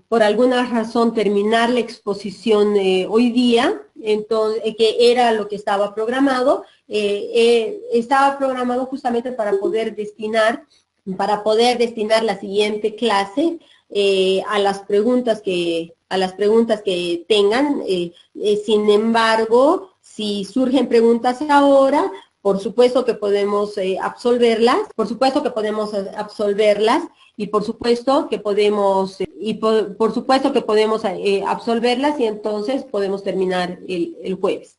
por alguna razón terminar la exposición hoy día, entonces, que era lo que estaba programado justamente para poder destinar la siguiente clase a las preguntas que tengan. Sin embargo, si surgen preguntas ahora, por supuesto que podemos absolverlas, y por supuesto que podemos absolverlas y entonces podemos terminar el jueves.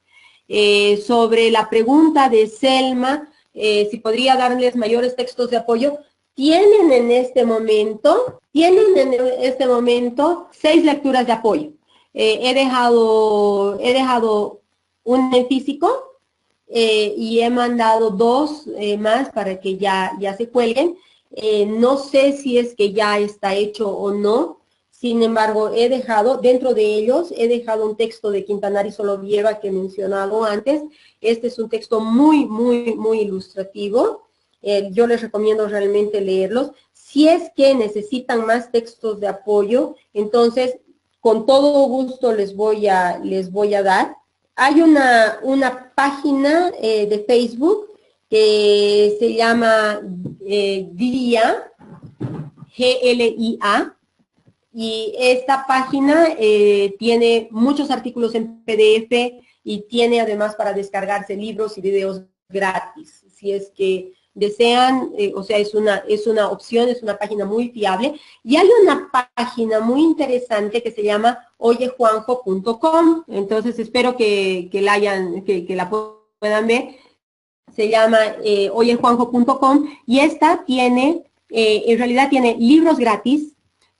Sobre la pregunta de Selma, si podría darles mayores textos de apoyo, tienen en este momento 6 lecturas de apoyo. He dejado un en físico y he mandado 2 más para que ya se cuelguen. No sé si es que ya está hecho o no. Sin embargo, he dejado, dentro de ellos, he dejado un texto de Quintanar y Solovieva que he mencionado antes. Este es un texto muy, muy, muy ilustrativo. Yo les recomiendo realmente leerlos. Si es que necesitan más textos de apoyo, entonces, con todo gusto les voy a dar. Hay una página de Facebook que se llama GLIA, G-L-I-A, y esta página tiene muchos artículos en PDF y tiene además para descargarse libros y videos gratis. Si es que desean, o sea, es una opción, es una página muy fiable. Y hay una página muy interesante que se llama oyejuanjo.com. Entonces espero que la puedan ver. Se llama oyejuanjo.com y esta tiene, en realidad tiene libros gratis,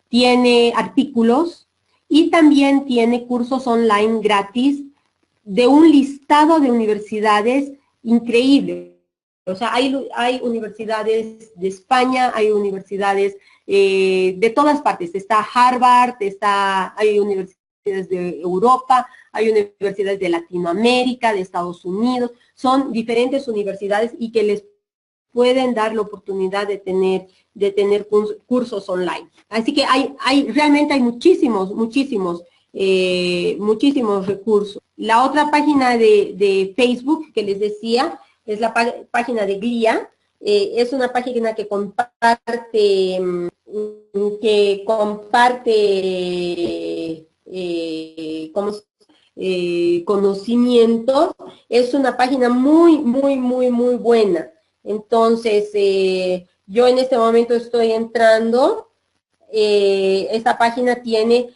tiene artículos y también tiene cursos online gratis de un listado de universidades increíble. O sea, hay universidades de España, hay universidades de todas partes. Está Harvard, hay universidades de Europa, hay universidades de Latinoamérica, de Estados Unidos. Son diferentes universidades y que les pueden dar la oportunidad de tener cursos online. Así que realmente hay muchísimos recursos. La otra página de Facebook que les decía es la página de GLIA. Es una página que comparte conocimientos. Es una página muy buena. Entonces, yo en este momento estoy entrando. Esta página tiene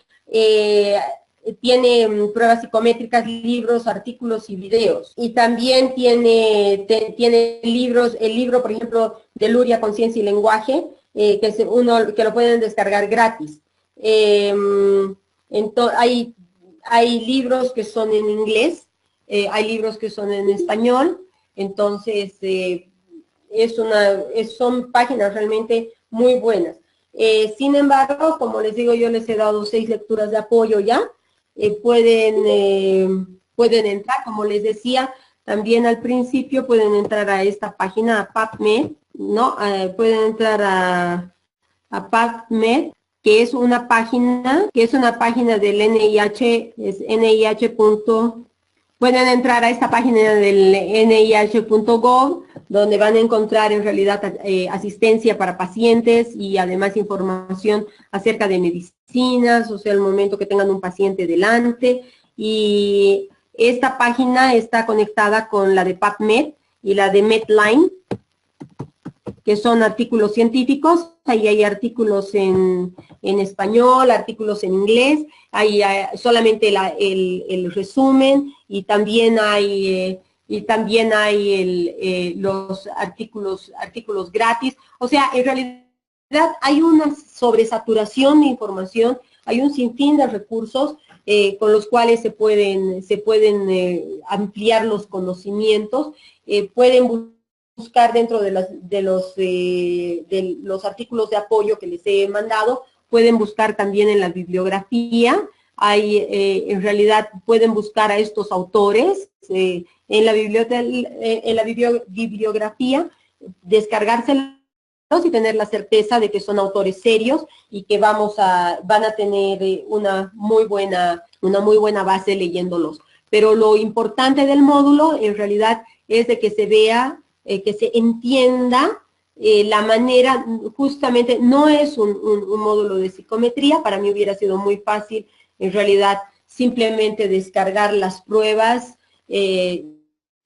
pruebas psicométricas, libros, artículos y videos. Y también tiene libros, el libro, por ejemplo, de Luria, Conciencia y Lenguaje, que lo pueden descargar gratis. Hay libros que son en inglés, hay libros que son en español, entonces son páginas realmente muy buenas. Sin embargo, como les digo, yo les he dado 6 lecturas de apoyo ya. Pueden entrar, como les decía, también al principio pueden entrar a esta página, a PubMed, ¿no? Pueden entrar a PubMed, que es una página del NIH, es NIH. Pueden entrar a esta página del nih.gov, donde van a encontrar en realidad asistencia para pacientes y además información acerca de medicinas, o sea, el momento que tengan un paciente delante. Y esta página está conectada con la de PubMed y la de Medline, que son artículos científicos. Ahí hay artículos en español, artículos en inglés, hay solamente el resumen y también hay los artículos gratis. O sea, en realidad hay una sobresaturación de información, hay un sinfín de recursos con los cuales se pueden ampliar los conocimientos, pueden buscar dentro de los artículos de apoyo que les he mandado, pueden buscar también en la bibliografía. En realidad pueden buscar a estos autores en la bibliografía, descargárselos y tener la certeza de que son autores serios y que van a tener una muy buena base leyéndolos. Pero lo importante del módulo en realidad es de que se vea, que se entienda la manera. Justamente no es un módulo de psicometría. Para mí hubiera sido muy fácil en realidad simplemente descargar las pruebas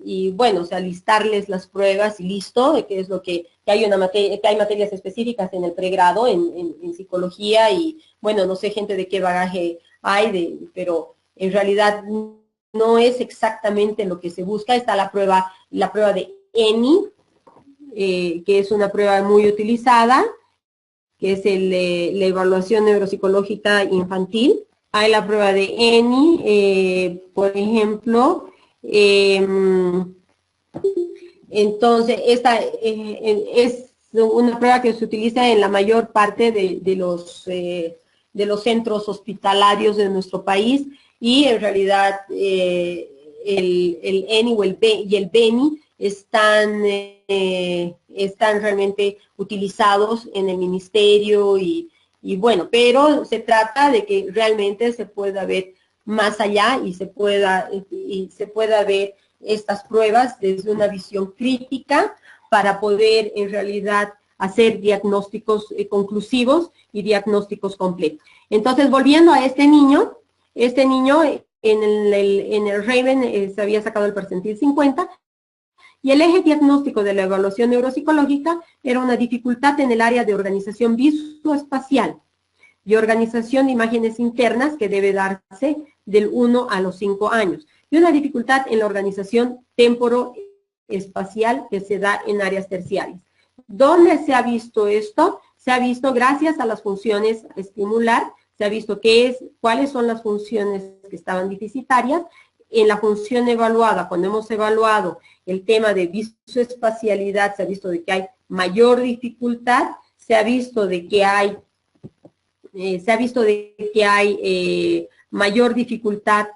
y bueno, o sea, listarles las pruebas y listo, que es lo que hay materias específicas en el pregrado en psicología y bueno, no sé gente de qué bagaje hay, pero en realidad no es exactamente lo que se busca. Está la prueba de ENI, que es una prueba muy utilizada, que es la evaluación neuropsicológica infantil. Hay la prueba de ENI, por ejemplo, Entonces, esta es una prueba que se utiliza en la mayor parte de los centros hospitalarios de nuestro país, y en realidad el ENI y el BENI están realmente utilizados en el ministerio y bueno, pero se trata de que realmente se pueda ver más allá y se pueda ver estas pruebas desde una visión crítica para poder en realidad hacer diagnósticos conclusivos y diagnósticos completos. Entonces, volviendo a este niño en el Raven se había sacado el percentil 50, y el eje diagnóstico de la evaluación neuropsicológica era una dificultad en el área de organización visoespacial y organización de imágenes internas que debe darse del 1 a los 5 años, y una dificultad en la organización temporoespacial que se da en áreas terciarias. ¿Dónde se ha visto esto? Se ha visto gracias a las funciones estimular, se ha visto cuáles son las funciones que estaban deficitarias. En la función evaluada, cuando hemos evaluado el tema de visoespacialidad, se ha visto de que hay mayor dificultad, se ha visto de que hay mayor dificultad,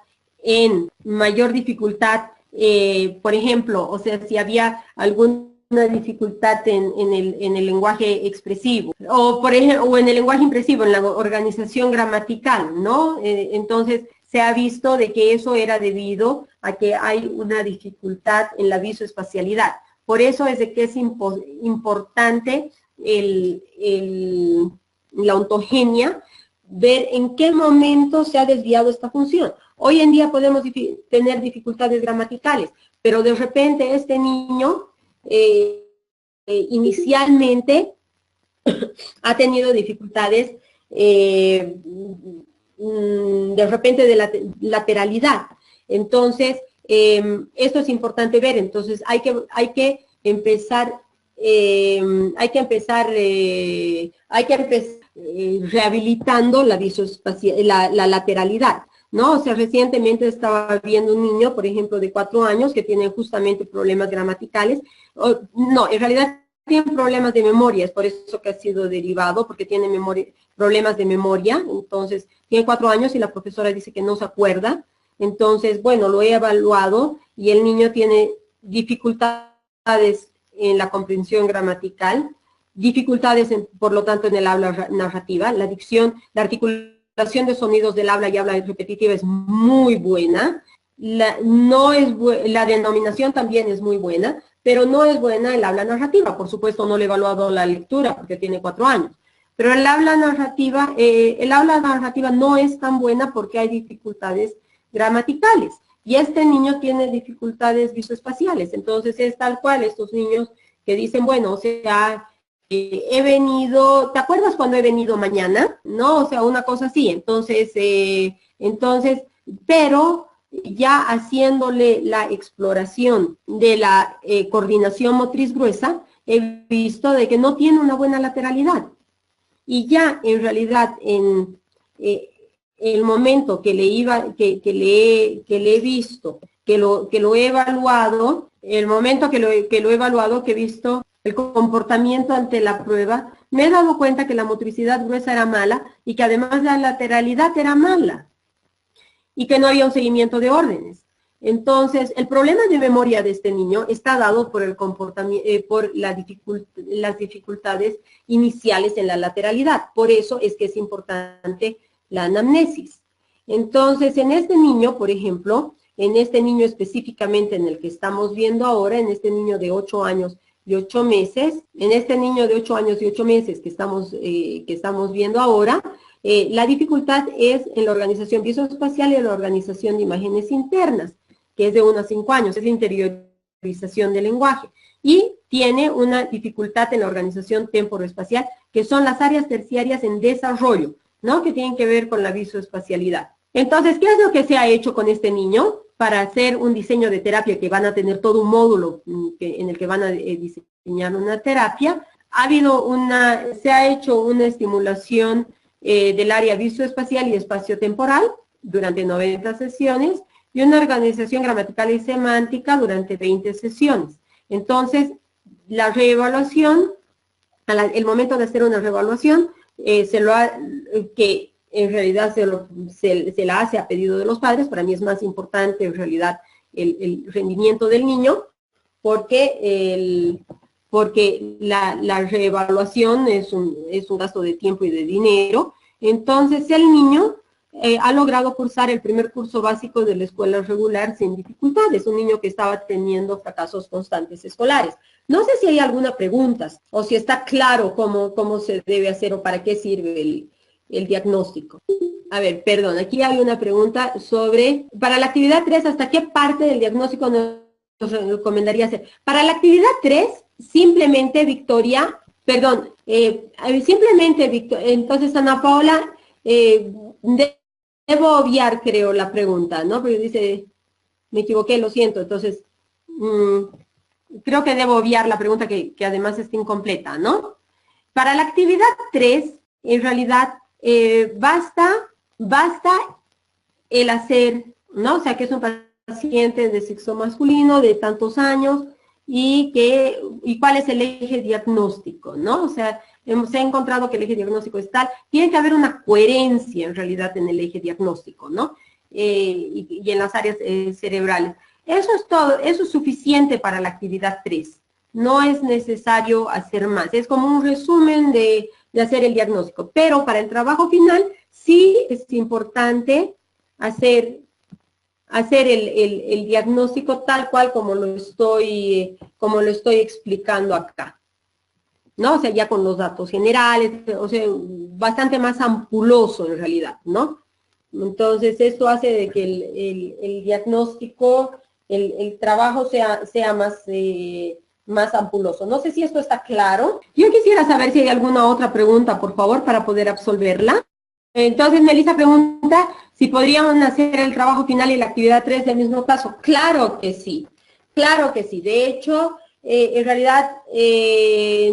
por ejemplo, o sea, si había alguna dificultad en el lenguaje expresivo, o en el lenguaje impresivo, en la organización gramatical, ¿no? Entonces, se ha visto de que eso era debido a que hay una dificultad en la visoespacialidad. Por eso es de que es importante la ontogenia, ver en qué momento se ha desviado esta función. Hoy en día podemos tener dificultades gramaticales, pero de repente este niño inicialmente ha tenido dificultades de repente de la lateralidad. Entonces, esto es importante ver. Entonces, hay que empezar rehabilitando la la lateralidad, ¿no? O sea, recientemente estaba viendo un niño, por ejemplo, de 4 años que tiene justamente problemas gramaticales. No, en realidad tiene problemas de memoria, es por eso que ha sido derivado, porque tiene problemas de memoria. Entonces, tiene 4 años y la profesora dice que no se acuerda. Entonces, bueno, lo he evaluado y el niño tiene dificultades en la comprensión gramatical, dificultades, por lo tanto, en el habla narrativa. La dicción, la articulación de sonidos del habla y habla repetitiva es muy buena. La denominación también es muy buena, pero no es buena el habla narrativa. Por supuesto, no le he evaluado la lectura porque tiene 4 años. Pero el habla narrativa no es tan buena porque hay dificultades gramaticales. Y este niño tiene dificultades visoespaciales. Entonces, es tal cual estos niños que dicen, bueno, o sea, he venido, ¿te acuerdas cuando he venido mañana? ¿No? O sea, una cosa así. Entonces, pero ya haciéndole la exploración de la coordinación motriz gruesa, he visto de que no tiene una buena lateralidad. Y ya en realidad en el momento que le he visto, que lo he evaluado, el momento que lo he evaluado, que he visto el comportamiento ante la prueba, me he dado cuenta que la motricidad gruesa era mala y que además la lateralidad era mala y que no había un seguimiento de órdenes. Entonces, el problema de memoria de este niño está dado por el comportamiento, por las dificultades iniciales en la lateralidad. Por eso es que es importante la anamnesis. Entonces, en este niño, por ejemplo, en este niño específicamente en el que estamos viendo ahora, en este niño de 8 años y 8 meses, en este niño de 8 años y 8 meses que estamos viendo ahora, la dificultad es en la organización visoespacial y en la organización de imágenes internas, que es de 1 a 5 años, es la interiorización del lenguaje. Y tiene una dificultad en la organización temporoespacial, que son las áreas terciarias en desarrollo, ¿no? Que tienen que ver con la visoespacialidad. Entonces, ¿qué es lo que se ha hecho con este niño? Para hacer un diseño de terapia, que van a tener todo un módulo en el que van a diseñar una terapia, se ha hecho una estimulación del área visoespacial y espaciotemporal durante 90 sesiones, y una organización gramatical y semántica durante 20 sesiones. Entonces, la reevaluación, el momento de hacer una reevaluación, que en realidad se la hace a pedido de los padres. Para mí es más importante en realidad el rendimiento del niño, porque la reevaluación es un gasto de tiempo y de dinero. Entonces, el niño ha logrado cursar el primer curso básico de la escuela regular sin dificultades, un niño que estaba teniendo fracasos constantes escolares. No sé si hay alguna pregunta o si está claro cómo se debe hacer o para qué sirve el diagnóstico. A ver, perdón, aquí hay una pregunta sobre, para la actividad 3, ¿hasta qué parte del diagnóstico nos recomendaría hacer? Para la actividad 3, simplemente Victoria, perdón, entonces Ana Paola, debo obviar, creo, la pregunta, ¿no? Porque dice, me equivoqué, lo siento, entonces, creo que debo obviar la pregunta que además está incompleta, ¿no? Para la actividad 3, en realidad, basta el hacer, ¿no? O sea, que es un paciente de sexo masculino de tantos años y cuál es el eje diagnóstico, ¿no? O sea, se ha encontrado que el eje diagnóstico es tal. Tiene que haber una coherencia en realidad en el eje diagnóstico, ¿no? Y en las áreas cerebrales. Eso es todo, eso es suficiente para la actividad 3. No es necesario hacer más. Es como un resumen de hacer el diagnóstico. Pero para el trabajo final sí es importante hacer el diagnóstico tal cual como lo estoy explicando acá, ¿no? O sea, ya con los datos generales, o sea, bastante más ampuloso en realidad, ¿no? Entonces, esto hace de que el diagnóstico, el trabajo sea más ampuloso. No sé si esto está claro. Yo quisiera saber si hay alguna otra pregunta, por favor, para poder absolverla. Entonces, Melissa pregunta si podríamos hacer el trabajo final y la actividad 3 del mismo caso. Claro que sí, claro que sí. De hecho, en realidad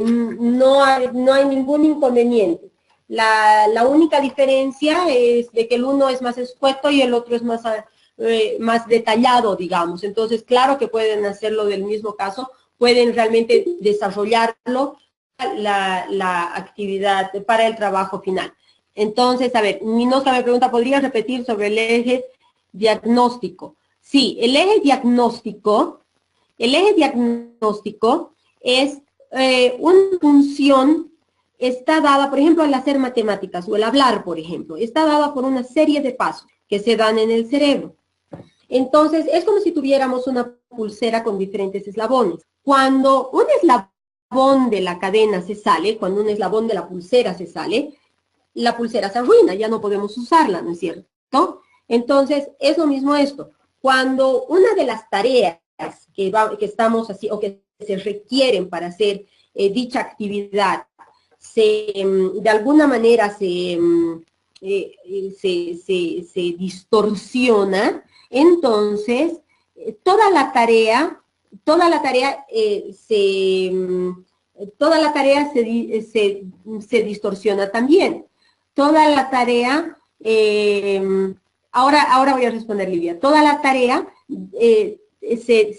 no hay ningún inconveniente. La única diferencia es de que el uno es más escueto y el otro es más detallado, digamos. Entonces, claro que pueden hacerlo del mismo caso, pueden realmente desarrollarlo la actividad para el trabajo final. Entonces, a ver, Minoska me pregunta, ¿podría repetir sobre el eje diagnóstico? Sí, el eje diagnóstico es una función, está dada, por ejemplo, al hacer matemáticas o el hablar, por ejemplo, está dada por una serie de pasos que se dan en el cerebro. Entonces, es como si tuviéramos una pulsera con diferentes eslabones. Cuando un eslabón de la cadena se sale, cuando un eslabón de la pulsera se sale, la pulsera se arruina, ya no podemos usarla, ¿no es cierto? Entonces, es lo mismo esto. Cuando una de las tareas que estamos así, o que se requieren para hacer dicha actividad, de alguna manera se distorsiona, entonces toda la tarea se distorsiona también. Toda la tarea, ahora voy a responder, Livia, toda la tarea se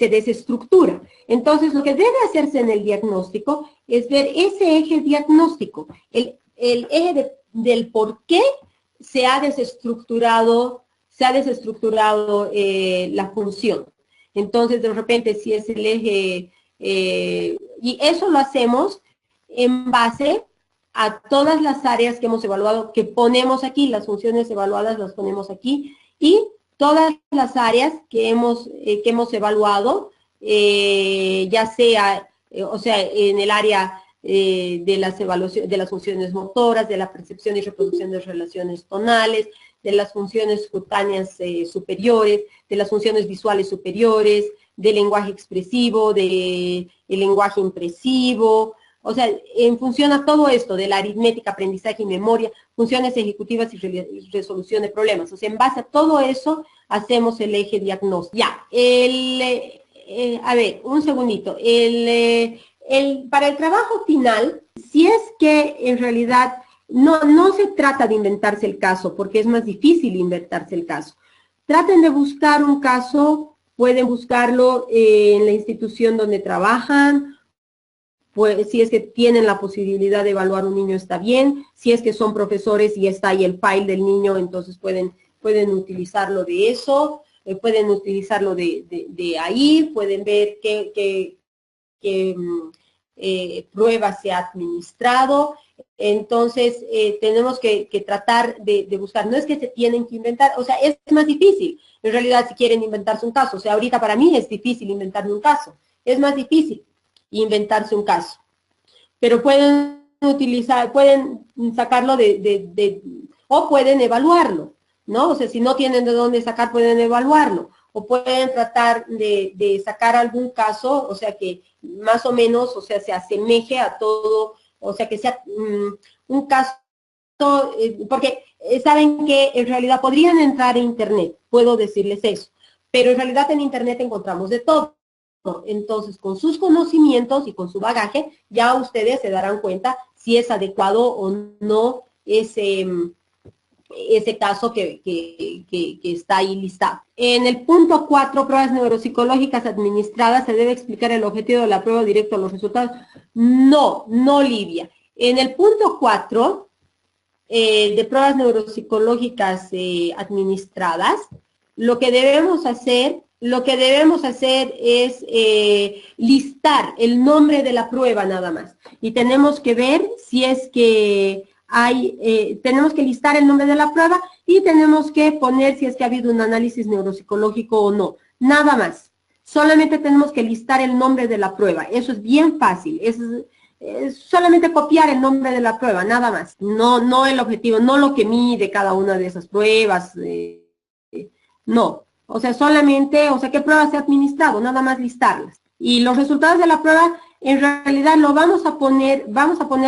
desestructura. Entonces, lo que debe hacerse en el diagnóstico es ver ese eje diagnóstico, el eje del por qué se ha desestructurado la función. Entonces, de repente, si es el eje, y eso lo hacemos en base a todas las áreas que hemos evaluado, que ponemos aquí, las funciones evaluadas las ponemos aquí, y todas las áreas que hemos evaluado, ya sea, o sea, en el área de las funciones motoras, de la percepción y reproducción de relaciones tonales, de las funciones cutáneas superiores, de las funciones visuales superiores, del lenguaje expresivo, del lenguaje impresivo. O sea, en función a todo esto, de la aritmética, aprendizaje y memoria, funciones ejecutivas y resolución de problemas. O sea, en base a todo eso, hacemos el eje diagnóstico. Ya, a ver, un segundito. Para el trabajo final, si es que en realidad no se trata de inventarse el caso, porque es más difícil inventarse el caso. traten de buscar un caso, pueden buscarlo en la institución donde trabajan, pues, si es que tienen la posibilidad de evaluar un niño está bien, si es que son profesores y está ahí el file del niño, entonces pueden utilizarlo de eso, pueden utilizarlo de ahí, pueden ver qué pruebas se ha administrado. Entonces, tenemos que tratar de buscar, no es que se tienen que inventar, o sea, es más difícil, en realidad, si quieren inventarse un caso, o sea, ahorita para mí es difícil inventarme un caso, es más difícil inventarse un caso, pero pueden utilizar, pueden sacarlo o pueden evaluarlo, ¿no? O sea, si no tienen de dónde sacar, pueden evaluarlo, o pueden tratar de sacar algún caso, o sea, que más o menos, o sea, se asemeje a todo, o sea, que sea un caso, porque saben que en realidad podrían entrar a Internet, puedo decirles eso, pero en realidad en Internet encontramos de todo. Entonces, con sus conocimientos y con su bagaje, ya ustedes se darán cuenta si es adecuado o no ese caso que está ahí listado. En el punto 4, pruebas neuropsicológicas administradas, ¿se debe explicar el objetivo de la prueba directo a los resultados? No, no, Livia. En el punto 4, de pruebas neuropsicológicas administradas, lo que debemos hacer es listar el nombre de la prueba nada más. Y tenemos que ver si es que tenemos que listar el nombre de la prueba y tenemos que poner si es que ha habido un análisis neuropsicológico o no. Nada más. Solamente tenemos que listar el nombre de la prueba. Eso es bien fácil. Es solamente copiar el nombre de la prueba, nada más. No el objetivo, no lo que mide cada una de esas pruebas. No. O sea, solamente, o sea, qué pruebas se ha administrado, nada más listarlas. Y los resultados de la prueba, en realidad lo vamos a poner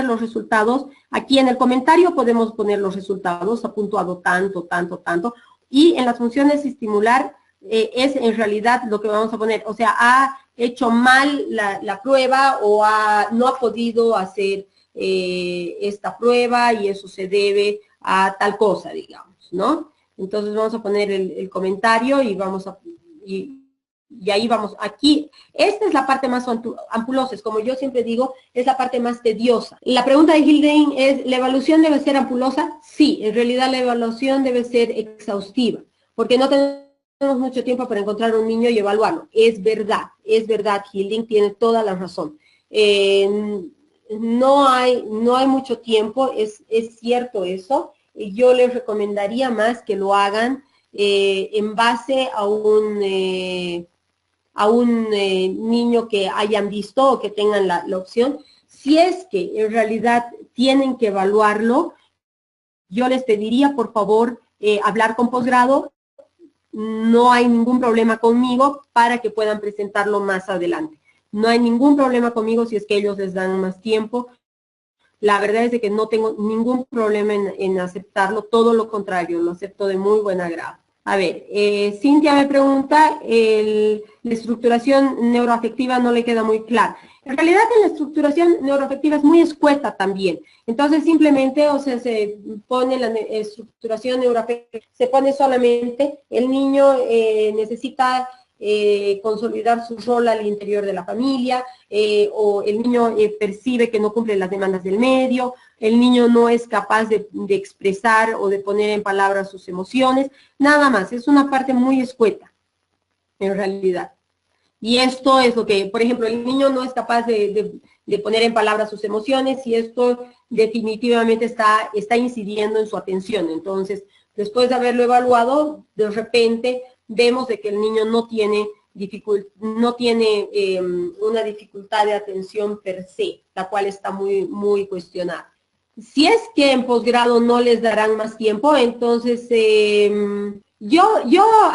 los resultados, aquí en el comentario podemos poner los resultados, ha puntuado tanto, tanto, tanto, y en las funciones estimular es en realidad lo que vamos a poner, o sea, ha hecho mal la prueba o no ha podido hacer esta prueba y eso se debe a tal cosa, digamos, ¿no? Entonces vamos a poner el comentario y y ahí vamos, aquí, esta es la parte más ampulosa, es como yo siempre digo, es la parte más tediosa. La pregunta de Hilding es, ¿la evaluación debe ser ampulosa? Sí, en realidad la evaluación debe ser exhaustiva, porque no tenemos mucho tiempo para encontrar un niño y evaluarlo. Es verdad, Hilding tiene toda la razón. No hay mucho tiempo, es cierto eso. Yo les recomendaría más que lo hagan en base a un niño que hayan visto o que tengan la opción. Si es que en realidad tienen que evaluarlo, yo les pediría por favor hablar con posgrado. No hay ningún problema conmigo para que puedan presentarlo más adelante. No hay ningún problema conmigo si es que ellos les dan más tiempo. La verdad es de que no tengo ningún problema en aceptarlo, todo lo contrario, lo acepto de muy buen agrado. A ver, Cintia me pregunta, la estructuración neuroafectiva no le queda muy clara. En realidad la estructuración neuroafectiva es muy escueta también. Entonces simplemente, o sea, se pone la estructuración neuroafectiva, se pone solamente, el niño necesita consolidar su rol al interior de la familia, o el niño percibe que no cumple las demandas del medio, el niño no es capaz de expresar o de poner en palabras sus emociones, nada más, es una parte muy escueta, en realidad. Y esto es lo que, por ejemplo, el niño no es capaz de poner en palabras sus emociones y esto definitivamente está incidiendo en su atención. Entonces, después de haberlo evaluado, de repente vemos de que el niño no tiene una dificultad de atención per se, la cual está muy, muy cuestionada. Si es que en posgrado no les darán más tiempo, entonces a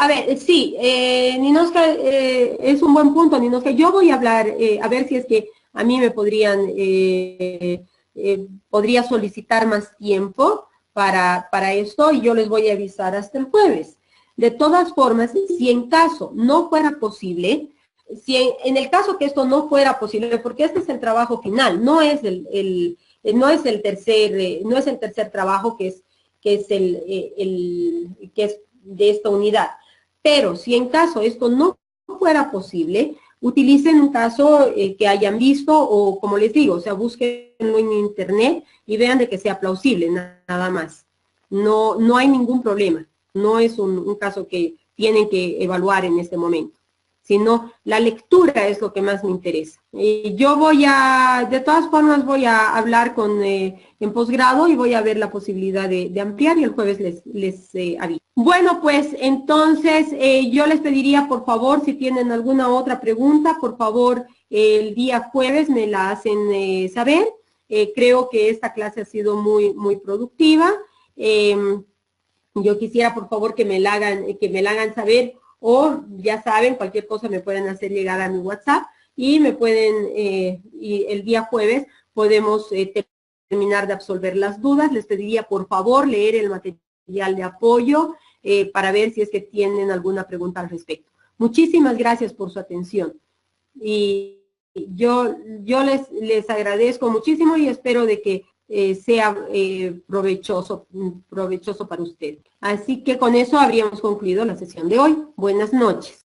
ver, sí, Ninoska, es un buen punto, Ninoska. Yo voy a hablar, a ver si es que a mí me podría solicitar más tiempo para esto y yo les voy a avisar hasta el jueves. De todas formas, si en caso no fuera posible, si en el caso que esto no fuera posible, porque este es el trabajo final, no es el tercer trabajo que es de esta unidad. Pero si en caso esto no fuera posible, utilicen un caso que hayan visto o, como les digo, o sea, búsquenlo en internet y vean de que sea plausible, nada más. No hay ningún problema. No es un caso que tienen que evaluar en este momento, sino la lectura es lo que más me interesa. Yo de todas formas voy a hablar en posgrado y voy a ver la posibilidad de ampliar y el jueves les aviso. Bueno, pues entonces yo les pediría por favor, si tienen alguna otra pregunta, por favor el día jueves me la hacen saber. Creo que esta clase ha sido muy productiva. Yo quisiera por favor que me la hagan saber, o ya saben, cualquier cosa me pueden hacer llegar a mi WhatsApp y y el día jueves podemos terminar de absolver las dudas. Les pediría por favor leer el material de apoyo para ver si es que tienen alguna pregunta al respecto. Muchísimas gracias por su atención. Y yo les agradezco muchísimo y espero de que sea provechoso para usted. Así que con eso habríamos concluido la sesión de hoy. Buenas noches.